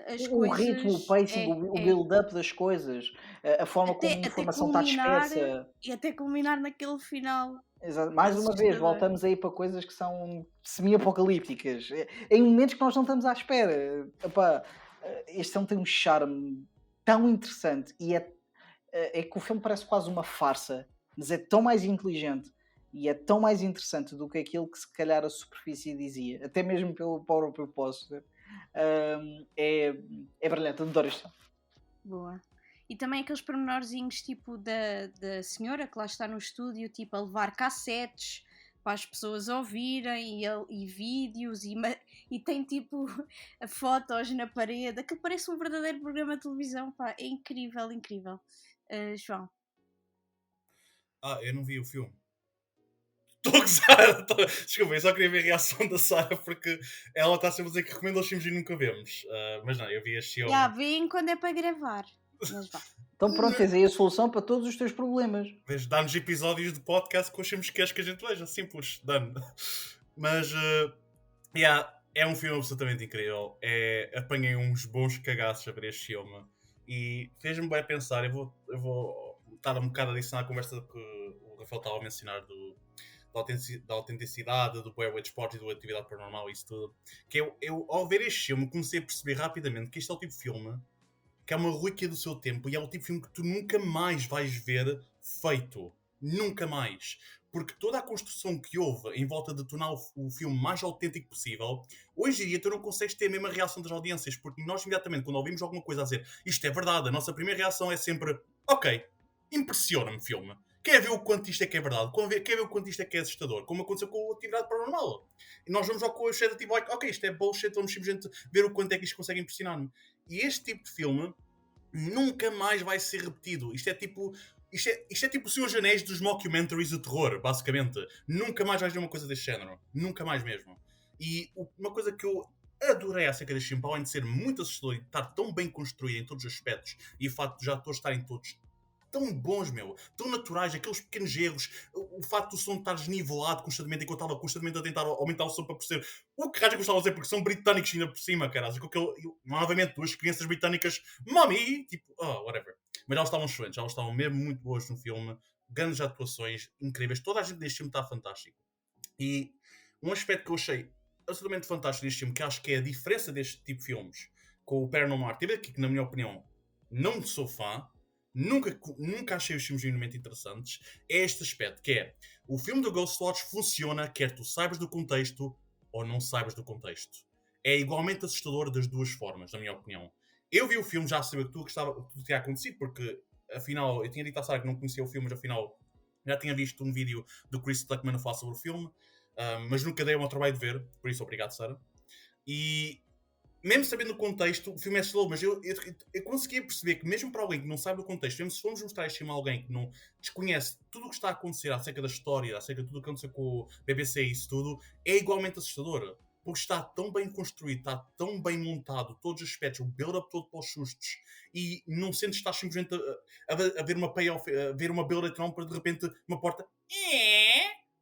as o coisas. ritmo, o pacing, o build-up das coisas, a forma como a informação está dispersa. E até culminar naquele final. Exato. Mais uma vez, voltamos aí para coisas que são semi-apocalípticas. Em momentos que nós não estamos à espera. Epá, este filme tem um charme tão interessante e é que o filme parece quase uma farsa, mas é tão mais inteligente e é tão mais interessante do que aquilo que se calhar a superfície dizia, até mesmo pelo próprio póster. É brilhante, adoro isto. Boa. E também aqueles pormenorzinhos tipo da senhora que lá está no estúdio, tipo a levar cassetes para as pessoas ouvirem e vídeos e tem tipo fotos na parede. Aquilo parece um verdadeiro programa de televisão, pá. É incrível, incrível. João. Eu não vi o filme. Estou a gozar. Desculpa, eu só queria ver a reação da Sara porque ela está sempre a dizer que recomenda os filmes e nunca vemos. Mas não, eu vi este filme. Já vêem quando é para gravar. Mas vá. Então pronto, tens aí a solução para todos os teus problemas. Dá-nos episódios de podcast com os filmes que queres que a gente veja. Simples, dá-nos. Mas, é um filme absolutamente incrível. Apanhei uns bons cagaços a ver este filme. E fez-me bem pensar. Eu vou estar um bocado a adicionar a conversa que o Rafael estava a mencionar da autenticidade, do Blair Witch Project, da atividade paranormal e isso tudo. Que eu, ao ver este filme, comecei a perceber rapidamente que isto é o tipo de filme que é uma relíquia do seu tempo e é o tipo de filme que tu nunca mais vais ver feito. Nunca mais. Porque toda a construção que houve em volta de tornar o filme mais autêntico possível, hoje em dia tu não consegues ter a mesma reação das audiências, porque nós imediatamente, quando ouvimos alguma coisa a dizer isto é verdade, a nossa primeira reação é sempre ok, impressiona-me filme. Quer ver o quanto isto é que é verdade? Quer ver o quanto isto é que é assustador? Como aconteceu com a Atividade Paranormal. E nós vamos ao com o cheiro tipo, ok, isto é bullshit, vamos simplesmente ver o quanto é que isto consegue impressionar-me. E este tipo de filme nunca mais vai ser repetido. Isto é tipo o Senhor dos Anéis dos mockumentaries de terror, basicamente. Nunca mais vais ver uma coisa deste género. Nunca mais mesmo. E uma coisa que eu adorei acerca deste filme, além de ser muito assustador e de estar tão bem construído em todos os aspectos, e o facto de já todos estarem todos tão bons, meu, tão naturais, aqueles pequenos erros, o facto do som estar desnivelado constantemente, enquanto eu estava constantemente a tentar aumentar o som para perceber o que raio eu gostava de dizer, porque são britânicos ainda por cima, caralho. Novamente, duas crianças britânicas, mommy, tipo, whatever. Mas elas estavam excelentes, elas estavam mesmo muito boas no filme, grandes atuações, incríveis, toda a gente neste filme está fantástico. E um aspecto que eu achei absolutamente fantástico neste filme, que acho que é a diferença deste tipo de filmes com o Paranormal Activity, que na minha opinião não sou fã, nunca achei os filmes genuinamente interessantes, é este aspecto, que é o filme do Ghostwatch funciona quer tu saibas do contexto ou não saibas do contexto. É igualmente assustador das duas formas, na minha opinião. Eu vi o filme já a saber tudo que tinha acontecido, porque afinal, eu tinha dito à Sarah que não conhecia o filme, mas afinal já tinha visto um vídeo do Chris Tuckman a falar sobre o filme, mas nunca dei o meu trabalho de ver, por isso obrigado, Sarah. E mesmo sabendo o contexto, o filme é slow, mas eu conseguia perceber que mesmo para alguém que não sabe o contexto, mesmo se formos mostrar este filme a alguém que não desconhece tudo o que está a acontecer acerca da história, acerca de tudo o que aconteceu com o BBC e isso tudo, é igualmente assustador. Porque está tão bem construído, está tão bem montado, todos os aspectos, o build-up todo para os sustos, e não sentes que estás simplesmente a ver uma payoff, a ver uma build-up para de repente uma porta.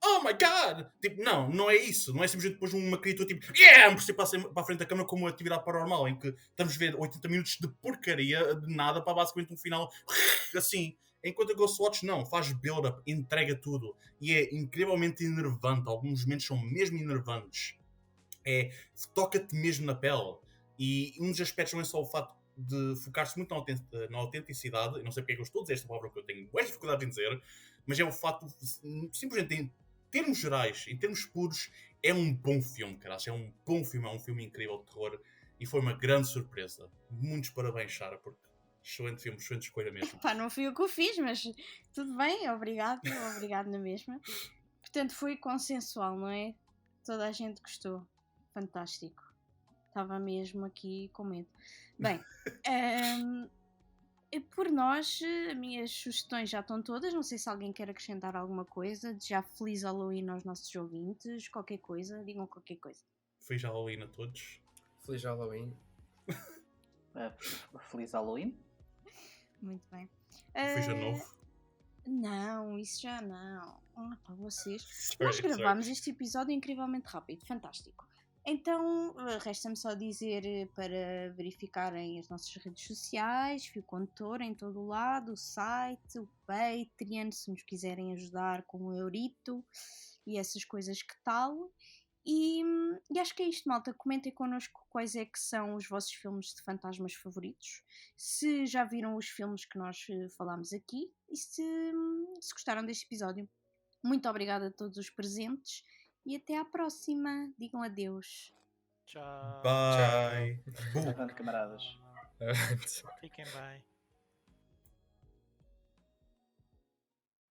Oh my god! Tipo, não é isso. Não é simplesmente depois uma criatura tipo, por si para a frente da câmera como uma Atividade Paranormal, em que estamos a ver 80 minutos de porcaria, de nada, para basicamente um final assim. Enquanto a Ghostwatch não, faz build-up, entrega tudo. E é incrivelmente enervante. Alguns momentos são mesmo enervantes. Toca-te mesmo na pele. E um dos aspectos não é só o facto de focar-se muito na autenticidade. Eu não sei porque é que eu estou a dizer esta palavra que eu tenho muita dificuldade em dizer, mas é o facto de simplesmente em termos gerais, em termos puros, é um bom filme, cara. É um bom filme, é um filme incrível de terror e foi uma grande surpresa. Muitos parabéns, Sara, porque excelente filme, excelente escolha mesmo. Pá, não fui eu que o fiz, mas tudo bem, obrigado na mesma. Portanto, foi consensual, não é? Toda a gente gostou. Fantástico. Estava mesmo aqui com medo. Bem, por nós, as minhas sugestões já estão todas. Não sei se alguém quer acrescentar alguma coisa. Já feliz Halloween aos nossos ouvintes. Qualquer coisa, digam qualquer coisa. Feliz Halloween a todos. Feliz Halloween. Feliz Halloween. Muito bem. Feliz Ano Novo. Não, isso já não. Para vocês. Nós gravámos este episódio incrivelmente rápido. Fantástico. Então, resta-me só dizer para verificarem as nossas redes sociais, Fio Condutor em todo o lado, o site, o Patreon, se nos quiserem ajudar com o Eurito e essas coisas que tal. E acho que é isto, malta. Comentem connosco quais é que são os vossos filmes de fantasmas favoritos, se já viram os filmes que nós falámos aqui e se gostaram deste episódio. Muito obrigada a todos os presentes e até à próxima. Digam adeus. Tchau. Bye. Avante, camaradas. Fiquem bem.